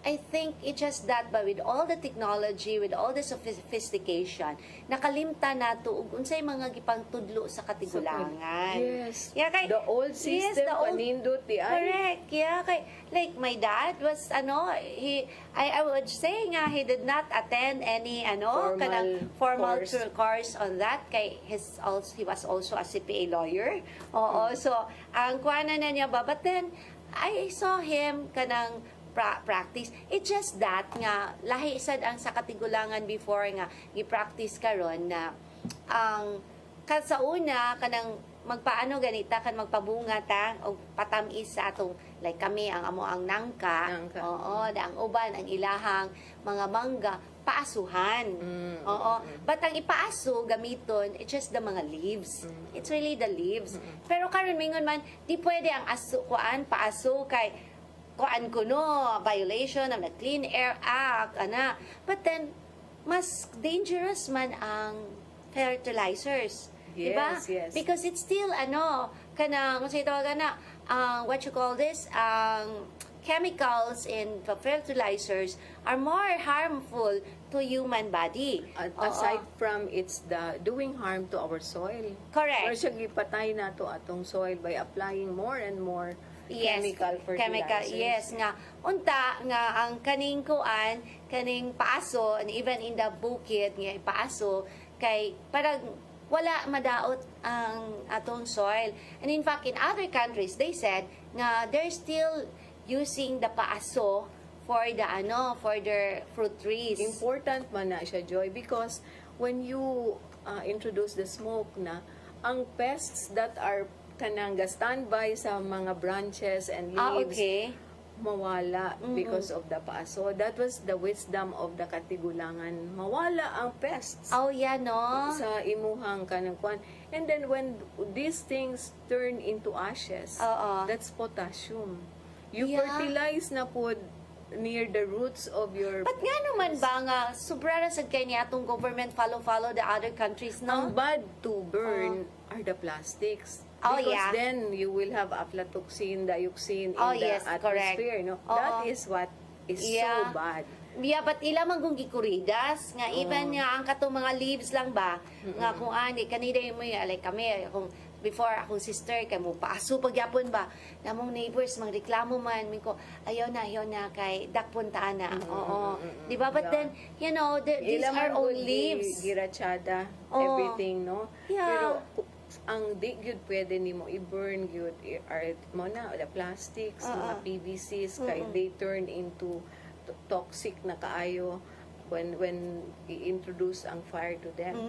I think it's just that ba with all the technology, with all the sophistication, nakalimta nato ug unsay mga gipang tudlo sa katigulangan. Yes. Yeah, kay, The old system, panindot di ay. Correct. Yeah, kay like my dad was I would say nga he did not attend any formal course. course on that kay he was also a CPA lawyer. Oo, so ang kuana na niya ba but then I saw him kanang practice. It's just that nga lahi sad ang sa katigulangan before nga gi-practice karon na ang sa una kanang magpaano ganita kan magpabunga ta o patamis sa atong like kami ang amo ang nangka. Oo, da ang uban ang ilahang mga mangga paasuhan. Oo. But ang ipaaso gamiton it's just the mga leaves. It's really the leaves. Pero karon mingon man di pwede ang paaso kay kuan kuno violation of the Clean Air Act but then mas dangerous man ang fertilizers. Yes, diba? yes. Because it's still kanang say tawagan na what you call this chemicals in the fertilizers are more harmful to human body. Aside from it's the doing harm to our soil. Correct. Or siya gipatay na to atong soil by applying more and more chemical fertilizers. Yes nga unta nga ang kaning kuan kaning paaso and even in the bukid nga paaso kay parang wala madaot ang atong soil. And in fact in other countries they said nga they're still using the paaso for their fruit trees. Important man na siya, Joy, because when you introduce the smoke na ang pests that are kanang standby sa mga branches and leaves Okay. mawala because of the paaso. That was the wisdom of the katigulangan. Mawala ang pests Oh yeah no. sa imuhang kanang kwan. And then when these things turn into ashes, Oo. that's potassium. You Yeah. fertilize na po near the roots of your... But nga naman ba nga sobra ra sad kay niya atong government follow the other countries no? Ang bad to burn are the plastics. Oh, Because yeah. then you will have aflatoxin, dioxin in Oh, the yes, correct. atmosphere. No? Oo. That is what is Yeah. so bad. Yeah, but ila man kung gikuridas nga even nga ang katong mga leaves lang ba nga kung ani kanina mo like kami kung before akong sister kay mo paaso pagyapon ba namong neighbors mangreklamo man min ko ayaw na kay dakpuntaan na. Oo. Di ba? But Yeah. then you know these Ila are man all good leaves. girachada, Oo. everything, no? Yeah. Pero ang di gyud pwede nimo i-burn gyud art mo na the plastics, mga PVCs kay they turn into toxic na kaayo when i-introduce ang fire to them.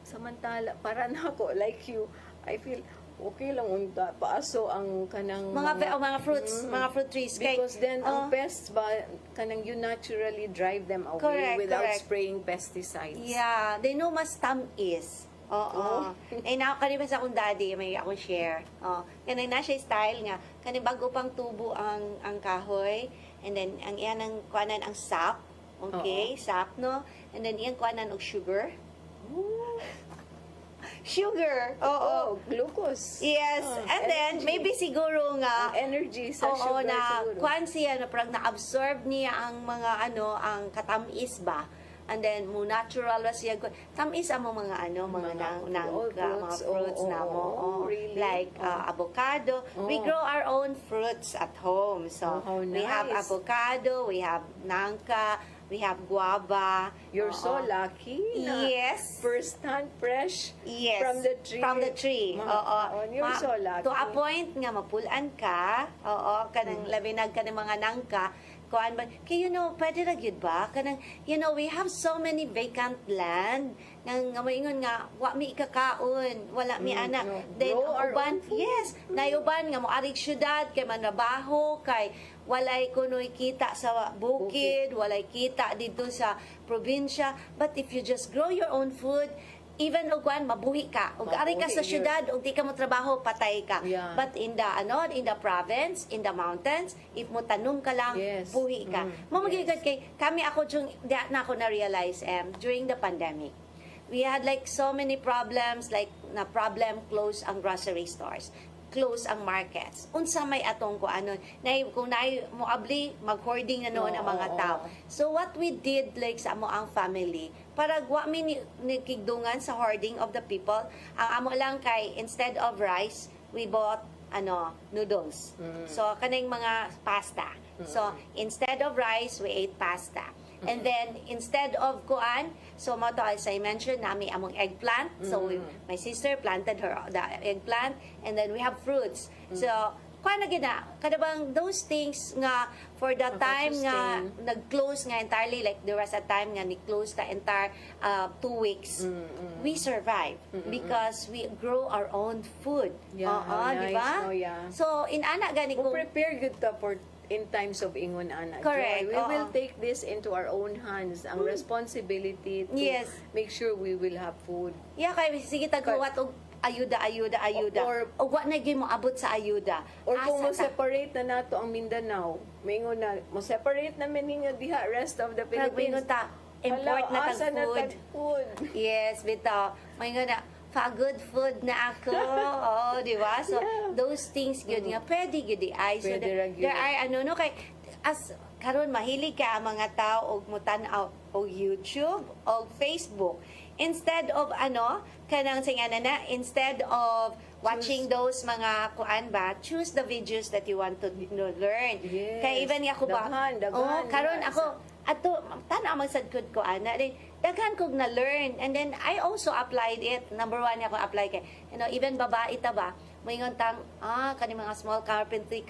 Samantala para nako like you, I feel okay lang unta paaso ang kanang Mga fruits, mga fruit trees kay because then ang pests ba kanang you naturally drive them away Correct, without correct. spraying pesticides. Yeah, they know mas tamis. Oo. Eh na kanina sa akong daddy may akong share. Oh, kanang na siya style nga kanang bago pang tubo ang kahoy and then ang iyan ang kuanan ang sap. Okay, sap no. And then iyan kuanan og sugar. Sugar. Oo. Glucose. Yes. And then energy. maybe siguro nga Ang energy sa oo, sugar na siguro. kuan siya na parang na-absorb niya ang mga ang katamis ba. And then mo natural ba siya tamis ang mga mga fruits, fruits na mo. really? Like avocado. We grow our own fruits at home. So how we have nice. avocado, we have nangka, we have guava. You're so Oo. lucky na Yes. first hand fresh Yes. from the tree. From the tree. Oo. You're so lucky. To a point nga mapulan ka, oo, kanang labinag ka ng mga nangka, kuan ba, kay pwede ra gyud ba? Kanang, we have so many vacant land, nga moingon nga, wa mi ikakaon, wala mi ana. no. Then, Grow our uban, own food. yes, nayuban nga mo arig syudad, kay manabaho, kay walay kunoy kita sa bukid, walay kita dito sa probinsya. But if you just grow your own food, even og kuan mabuhi ka. Og ari ka sa Mabuhi, syudad, og di ka mo trabaho, patay ka. Yeah. But in the province, in the mountains, if mo tanom ka lang, Yes. buhi ka. Mamagigad kay kami ako na ako na realize during the pandemic. We had like so many problems, like na problem close ang grocery stores, close ang markets. Unsa may atong ko kung mo abli mag-hoarding na noon ang mga tao. So what we did like sa amo ang family, para wa mi nikigdungan sa hoarding of the people, ang amo lang kay instead of rice, we bought noodles. So kaning mga pasta. So instead of rice, we ate pasta. And then instead of kuan, so mo to as I mentioned, nami among eggplant. So my sister planted the eggplant, and then we have fruits. So kuan na gina kadabang those things nga for the time nga nag-close nga entirely, like there was a time nga ni-close the entire 2 weeks. We survive because we grow our own food. Yeah, how di nice. ba? Oh, yeah. So in ana gani Mo kung prepare good ta for in times of ingon ana. Correct, Joy. We will oo. take this into our own hands. Ang responsibility to Yes. make sure we will have food. yeah, kay sige tagluwat og ayuda. Or- O wa na gyud mo abot sa ayuda. Or kung mo Asa ta- separate na nato ang Mindanao, mingon na mo separate na meninga diha rest of the Pero Philippines. ta import na asa tag food. food. Yes, bitaw. May nga na good food na ako. Oh, di ba? So those things gyud nga pwede gyud ay. So Pwede ra gyud. there are no kay as karon mahilig ka ang mga tao og mutan-aw og YouTube og Facebook. Instead of kanang singana na, instead of watching those mga kuan ba, choose the videos that you want to learn. Yes. Kaya even ako ba, Daghan, karon diba? ako, ato, tanaw magsagkod ko, then, daghan kog na-learn. And then, I also applied it. Number 1 ako apply kay, even babae ta ba, Moingon tang, kani mga small carpentry.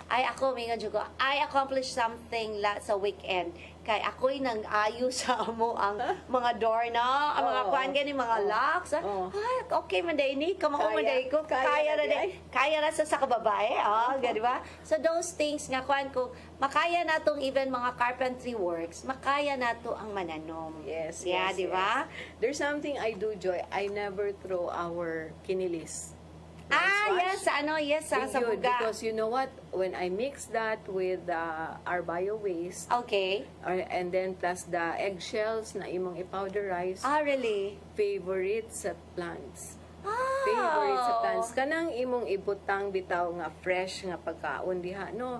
Ay ako, moingon dyan ko, I accomplished something sa weekend. Kay ako'y nang-ayo sa amo ang mga door na, ang mga kuan gani, mga locks. Ay, okay man day ni, kamao man day ko. Kaya ra sa kababae. Gani ba? So those things nga kuan ko, makaya natong even mga carpentry works, makaya nato ang mananom. Yes, Yeah, yes, di ba? yes. There's something I do, Joy. I never throw our kinilis. Yes, sa Yun, buga. because you know what? When I mix that with our bio waste, Okay. and then plus the eggshells na imong i-powderize, Really? favorite sa plants. Favorite sa plants. Kanang imong ibutang bitaw nga fresh nga pagkaon diha, no?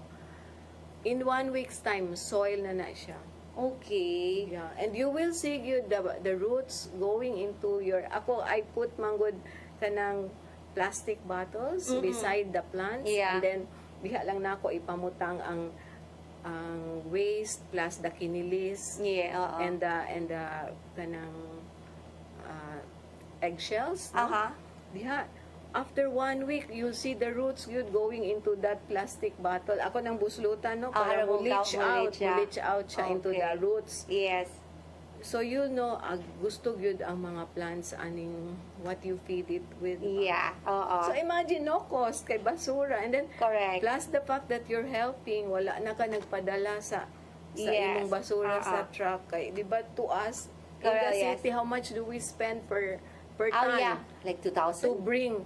In 1 week's time, soil na siya. Okay. Yeah, and you will see you the roots going into your. I put manggod kanang plastic bottles beside the plants, Yeah. and then diha lang nako ipamutang ang waste plus the kinilis Yeah, oo. and the kanang eggshells. No? Aha. Diha. After 1 week, you'll see the roots yun going into that plastic bottle. Ako nang buslutan, no? Para mo leach out siya into Okay. the roots. Yes. So you know, gusto gyud ang mga plants aning what you feed it with. Yeah. Oo. So imagine no cost kay basura, and then Correct. plus the fact that you're helping, wala na ka nagpadala sa Yes. imong basura Oo. sa truck kay di ba to us in Correct, the yes. city how much do we spend per Oh, ton yeah. Like 2,000? to bring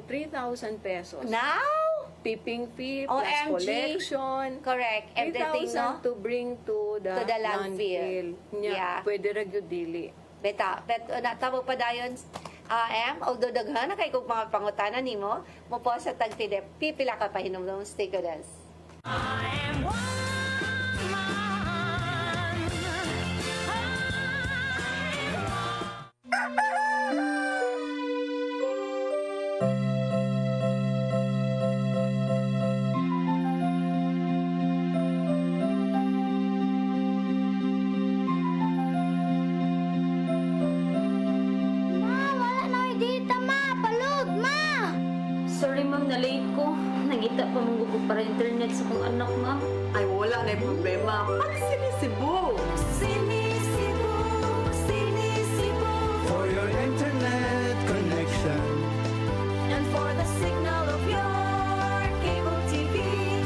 3,000 pesos. Now? Tipping fee plus OMG. collection. Correct. Everything, 3,000 no? to bring to the landfill. Nya, Yeah. pwede ra gyud dili. Beta, natawag pa dayon, although daghan na kay kung mga pangutana nimo, mo po sa tagpide, pipila ka pa hinumdum, stay with us. I am woman. Sorry ma'am, na-late ko. Nangita pa mong gugo para internet sa kong anak ma'am. Ay, wala na yung problema. Pag-sinisibo. For your internet connection. And for the signal of your cable TV.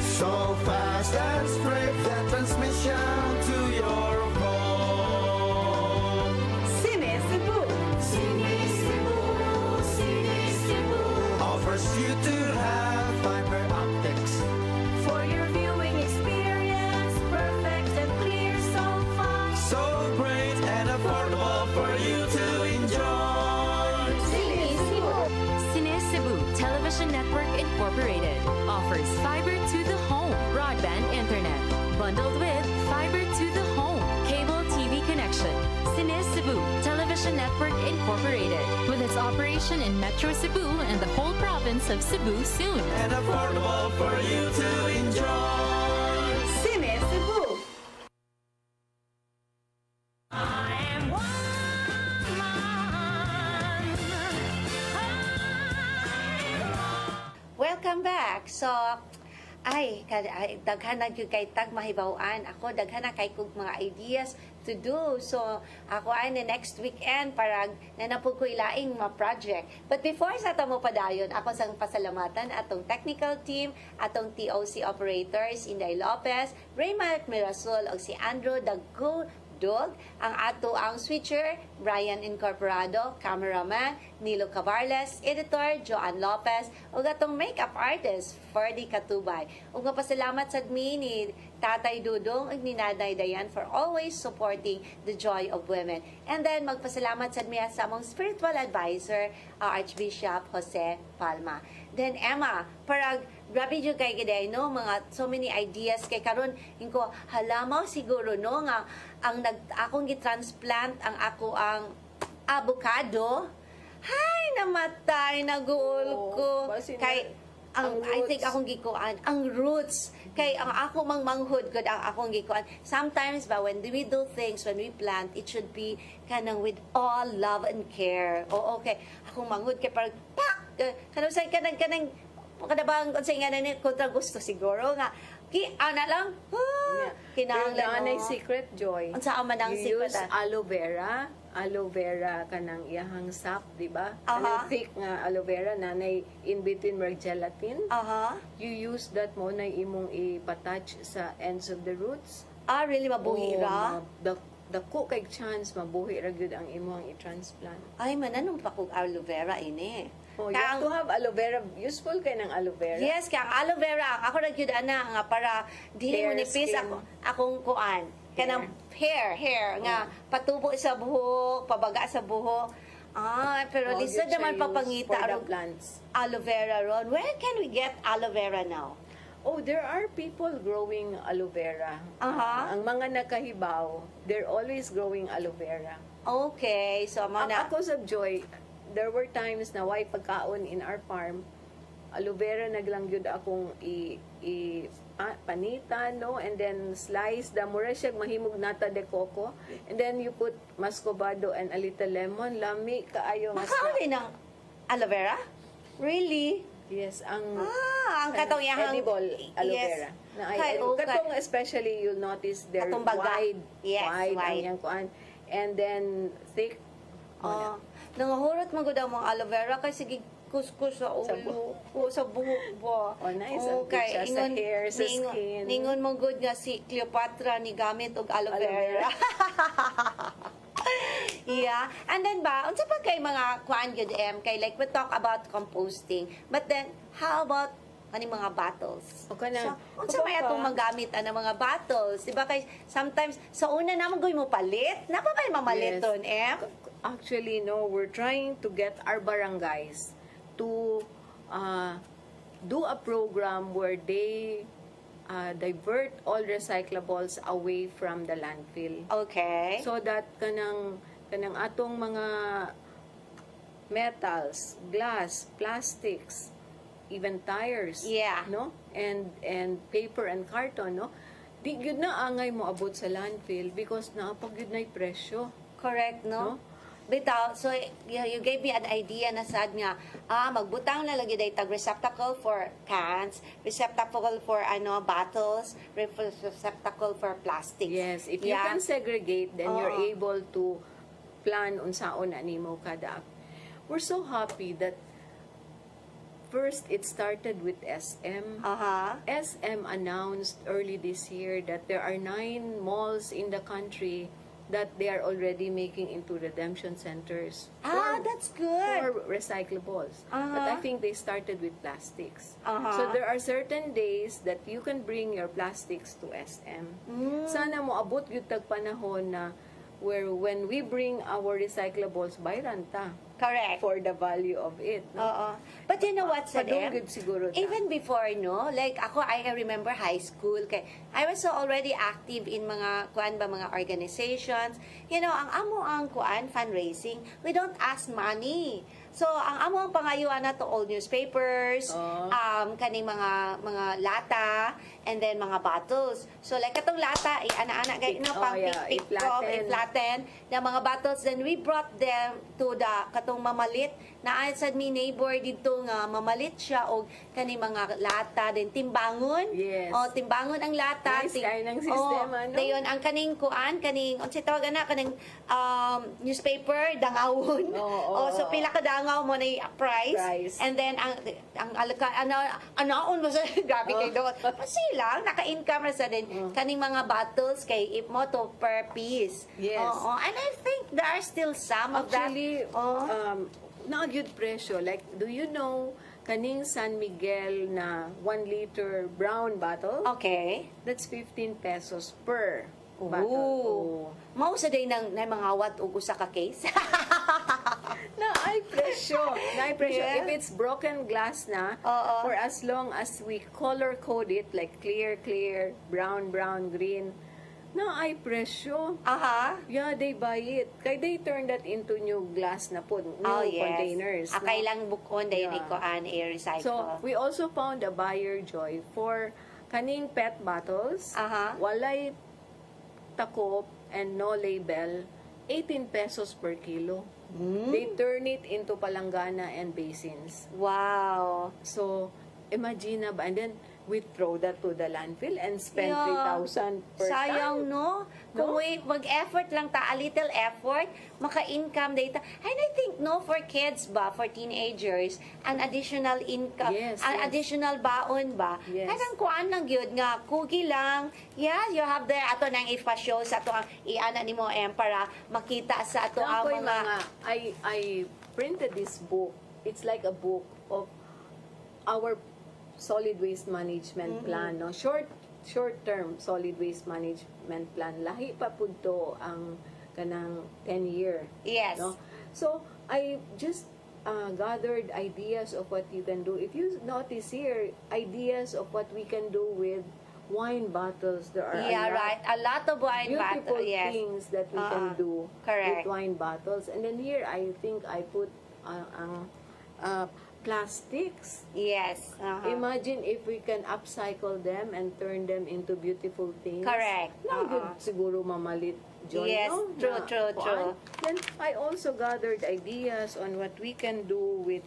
So fast and straight, the transmission to your home. Sinisibo. Offers you to have fiber optics. For your viewing experience, perfect and clear, so fine. So great and affordable for you to enjoy. Cine Cebu Television Network Incorporated offers fiber to the home broadband internet bundled with fiber to the home cable TV connection. Cine Cebu Television Network Incorporated with its operation in Metro Cebu and the whole province of Cebu soon. And affordable for you to enjoy. Sinisibo. I am woman. Welcome back. So, daghan na gyud kay tag mahibawaan. Ako daghan na kay kog mga ideas to do. So, ako ay na next weekend para nanapog ko ilaing mga project. But before sa tamo padayon, ako sang pasalamatan atong technical team, atong TOC operators, Inday Lopez, Raymond Mirasol, og si Andrew Daggo Dog, ang ato ang switcher, Brian Incorporado, cameraman, Nilo Cabarles, editor, Joanne Lopez, ug atong makeup artist, Ferdy Katubay. Ug mapasalamat sad mi ni Tatay Dudong ug ni Nanay Dayan for always supporting the joy of women. And then magpasalamat sad mi sa among spiritual advisor, Archbishop Jose Palma. Then Emma, parag grabe jud kay giday no, mga so many ideas kay karon inko halamaw siguro no nga ang akong gitransplant ang ako ang avocado. Hay, namatay, naguol ko. Basi na- Kay, ang I think roots. akong gikuan, ang roots. Kay, ang ako manghud ko, ang akong gikuan. Sometimes ba, when we do things, when we plant, it should be kanang with all love and care. O, okay. Akong manghud kay parang, pak! Kanang say, kanang, kadabang, kung sa nga na kontra gusto siguro nga, ana lang, kinahanglan Pero mo. secret joy. Ang saan man ang You secret, use aloe vera kanang iyahang sap, di ba? Kanang thick nga aloe vera na in between mer gelatin. Aha. You use that mo na imong ipatouch sa ends of the roots. Really, mabuhi ra? Dako kay chance mabuhi ra gyud ang imong i-transplant. Ay, mananong pa kong aloe vera ini. Oh, you have to have aloe vera. Useful kay ng aloe vera. Yes, kaya ang aloe vera, ako nagyud ana nga para dili mo Hair, nipis skin. akong kuan. Kanang hair nga patubo sa buhok, pabaga sa buhok. Pero Oh, lisa yun siya naman use papangita for the ang plants. aloe vera ron. Where can we get aloe vera now? Oh, there are people growing aloe vera. Aha. Ang mga nakahibaw, they're always growing aloe vera. Okay, so mana Ako sa Joy, there were times na way pagkaon in our farm, aloe vera naglangyod akong panitan, no? And then slice, mura siya mahimog nata de coco. And then you put muscovado and a little lemon, lami kaayo nga makauli ng aloe vera? Really? Yes, ang Ang katong yahang edible aloe yes. vera. Na Kay, okay. katong especially you'll notice they're Katong baga. wide, Yes, wide ang wide. yang kuan. And then thick. Nangahurot mo gud ang mga aloe vera kay sige kuskus sa ulo, sa buhok ba. Oh, nice. Ang good siya sa hair, sa skin. Ningon mo gud nga si Cleopatra ni gamit og aloe Aloe vera. Yeah. And then ba, unsa pa kay mga kuan gyud kay like we talk about composting. But then how about ani mga bottles? O kana. So, unsa may atong magamit ana mga bottles? Diba kay sometimes sa una naman goy mo palit. Napa ba mamalit Yes. ron Actually, no, we're trying to get our barangays to do a program where they divert all recyclables away from the landfill. Okay. So that kanang atong mga metals, glass, plastics, even tires, Yeah. no? And paper and carton, no? Di gyud na angay mo abot sa landfill because naapag gyud na presyo. Correct, no? No? Bitaw, so you gave me an idea na sad nga, magbutang na lagi day tag receptacle for cans, receptacle for bottles, receptacle for plastic. Yes, if you Yeah. can segregate, then you're Oo. able to plan unsaon na nimo kada. We're so happy that first it started with SM. SM announced early this year that there are 9 malls in the country that they are already making into redemption centers. That's good. For recyclables. But I think they started with plastics. So there are certain days that you can bring your plastics to SM. Sana mo abot gyud tag panahon na where when we bring our recyclables by ranta. Correct. For the value of it. No? But you know what, Padung gyud siguro ta. even before, no? Like, ako, I remember high school. Kay, I was so already active in mga, mga organizations. You know, ang amo ang fundraising, we don't ask money. So, ang amo ang pangayuan na to all newspapers, kaning mga lata, and then mga bottles. So, like, katong lata, ana-ana, pang pick i-flatten, na mga bottles, then we brought them to the, katong mamalit, na sad mi neighbor dito nga, mamalit siya, o kaning mga lata, then timbangon. Yes. O, timbangon ang lata. Nice kayo ng sistema, no? Dayon, ang kaning unsay tawag na, kaning newspaper, dangawon. So, pila ka dangaw mo na price. And then, ang anaon mo sa, grabe kayo doon. Silang, naka-income na sa din. Kaning mga bottles, kay if mo to per piece. Yes. And I think there are still some of that. Actually, na-good presyo. Like, do you know, kaning San Miguel na 1 liter brown bottle? Okay. That's 15 pesos per Ooh. bottle. Mao sa day ng mga wat og usa ka case. Na-ay presyo. Yeah. If it's broken glass na, for as long as we color code it, like clear, brown, green, na-ay presyo. Yeah, they buy it. Kaya they turn that into new glass na po, new containers. Akay lang bukon dayon i-recycle. So, we also found a buyer, Joy, for kaning PET bottles, walay takop and no label, 18 pesos per kilo. They turn it into palanggana and basins. Wow. So, imagine na ba? And then, we throw that to the landfill and spend Yeah. 3,000 per Sayang, ton. no? Kung mag-effort lang a little effort, maka-income data. And I think, no, for kids ba, for teenagers, an additional income, Yes, an yes. additional baon ba? Yes. Kanang kuan lang yun nga, cookie lang. Yeah, you have there, ato nang ipa-show sa ato ang iana ni mo, para makita sa ato ang Ako'y mga... I printed this book. It's like a book of our solid waste management plan, no? Short-term solid waste management plan. Lahi pa pud to ang kanang 10-year. Yes. No? So, I just gathered ideas of what you can do. If you notice here, ideas of what we can do with wine bottles. There are Yeah, a lot right. A lot of wine beautiful bottles. Yes. things that we can do correct. with wine bottles. And then here, I think I put plastics. Yes. Imagine if we can upcycle them and turn them into beautiful things. Correct. Na good siguro mamalit, John, Yes, no? true, Na true, kuan. true. Then I also gathered ideas on what we can do with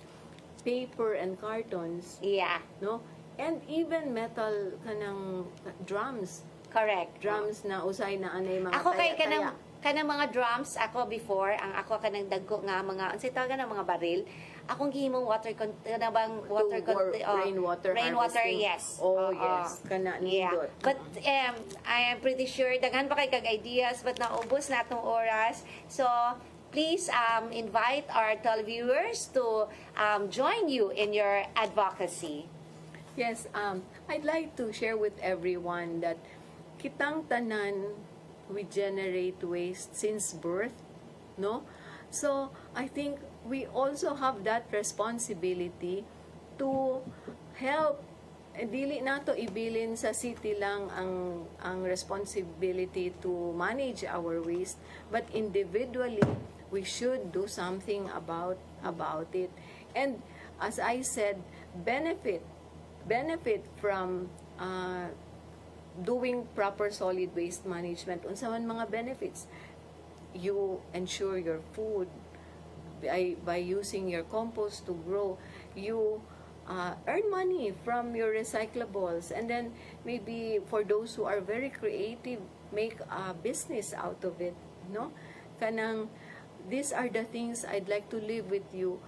paper and cartons, Yeah. no? And even metal kanang drums. Correct. Drums na usay na anay mga Ako kay taya-taya. kanang mga drums ako before ang ako kanang dagko nga mga unsa tawag nga mga baril akong gihimong water kanang water rainwater harvesting. yes. Oh, yes. Kana Yeah. nindot. But I am pretty sure daghan pa kay kag ideas but naubos na atong oras. So please invite our televiewers to join you in your advocacy. Yes, I'd like to share with everyone that kitang tanan we generate waste since birth, no? So, I think we also have that responsibility to help. Dili na to ibilin sa city lang ang responsibility to manage our waste, but individually we should do something about it. And as I said, benefit from doing proper solid waste management. Unsa man mga benefits? You ensure your food by using your compost to grow. You earn money from your recyclables, and then maybe for those who are very creative, make a business out of it, no? Kanang these are the things I'd like to leave with you.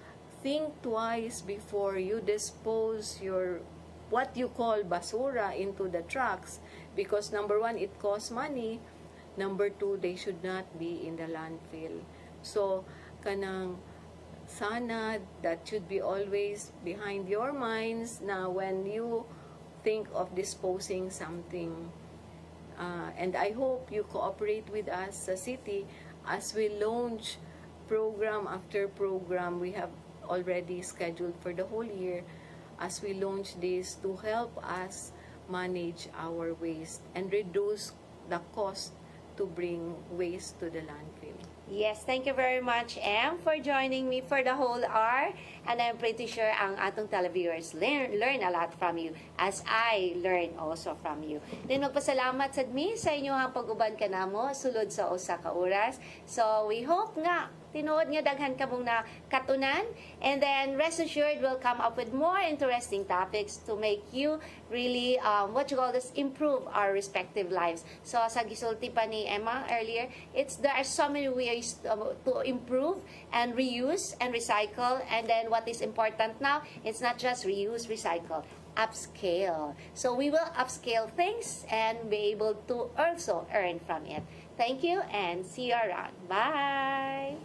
Think twice before you dispose your what you call basura into the trucks, because number one, it costs money. Number two, they should not be in the landfill. So kanang sana that should be always behind your minds na when you think of disposing something. And I hope you cooperate with us sa city as we launch program after program. We have already scheduled for the whole year as we launch this to help us manage our waste and reduce the cost to bring waste to the landfill. Yes, thank you very much, Em, for joining me for the whole hour. And I'm pretty sure ang atong televiewers learn a lot from you as I learn also from you. Then magpasalamat sad mi sa inyong pag-uban kanamo sulod sa usa ka oras. So we hope nga tinuod nga daghan kamong na katunan, and then rest assured we'll come up with more interesting topics to make you really improve our respective lives. So sa gisulti pa ni Emma earlier, there are so many ways to improve and reuse and recycle, and then what is important now, it's not just reuse, recycle, upscale. So we will upscale things and be able to also earn from it. Thank you and see you around. Bye!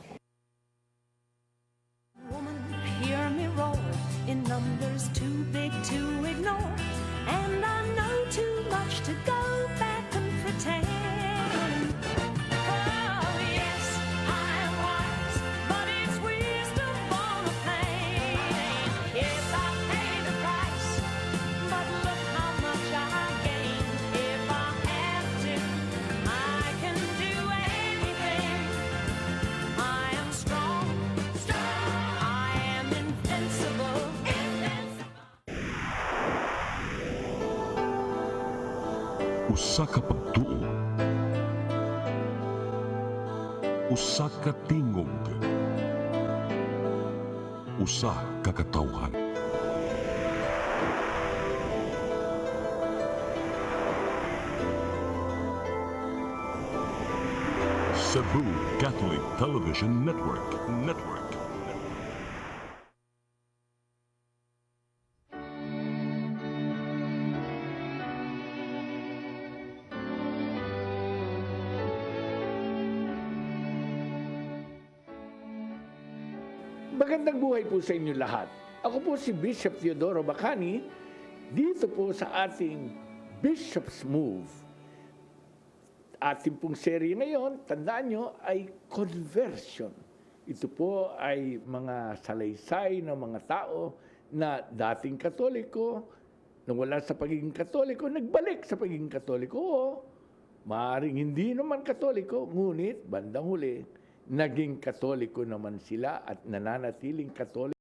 Woman, hear me roar in numbers too big to ignore, and I know too much to go back and pretend. Oh yes, I am wise, but it's wisdom on a plane. Yes, I pay the price, but look how much I gain. If I have to, I can do anything. I am strong. I am invincible. Usa ka pagtuo, usa ka tingog, usa ka katawhan. Cebu Catholic Television Network. Magandang buhay po sa inyo lahat. Ako po si Bishop Teodoro Bacani, dito po sa ating Bishop's Move. Ating pong serye ngayon, tandaan nyo, ay conversion. Ito po ay mga salaysay ng mga tao na dating Katoliko, nung wala sa pagiging Katoliko, nagbalik sa pagiging Katoliko. Oo, maaaring hindi naman Katoliko, ngunit bandang huli, naging Katoliko naman sila at nananatiling Katoliko.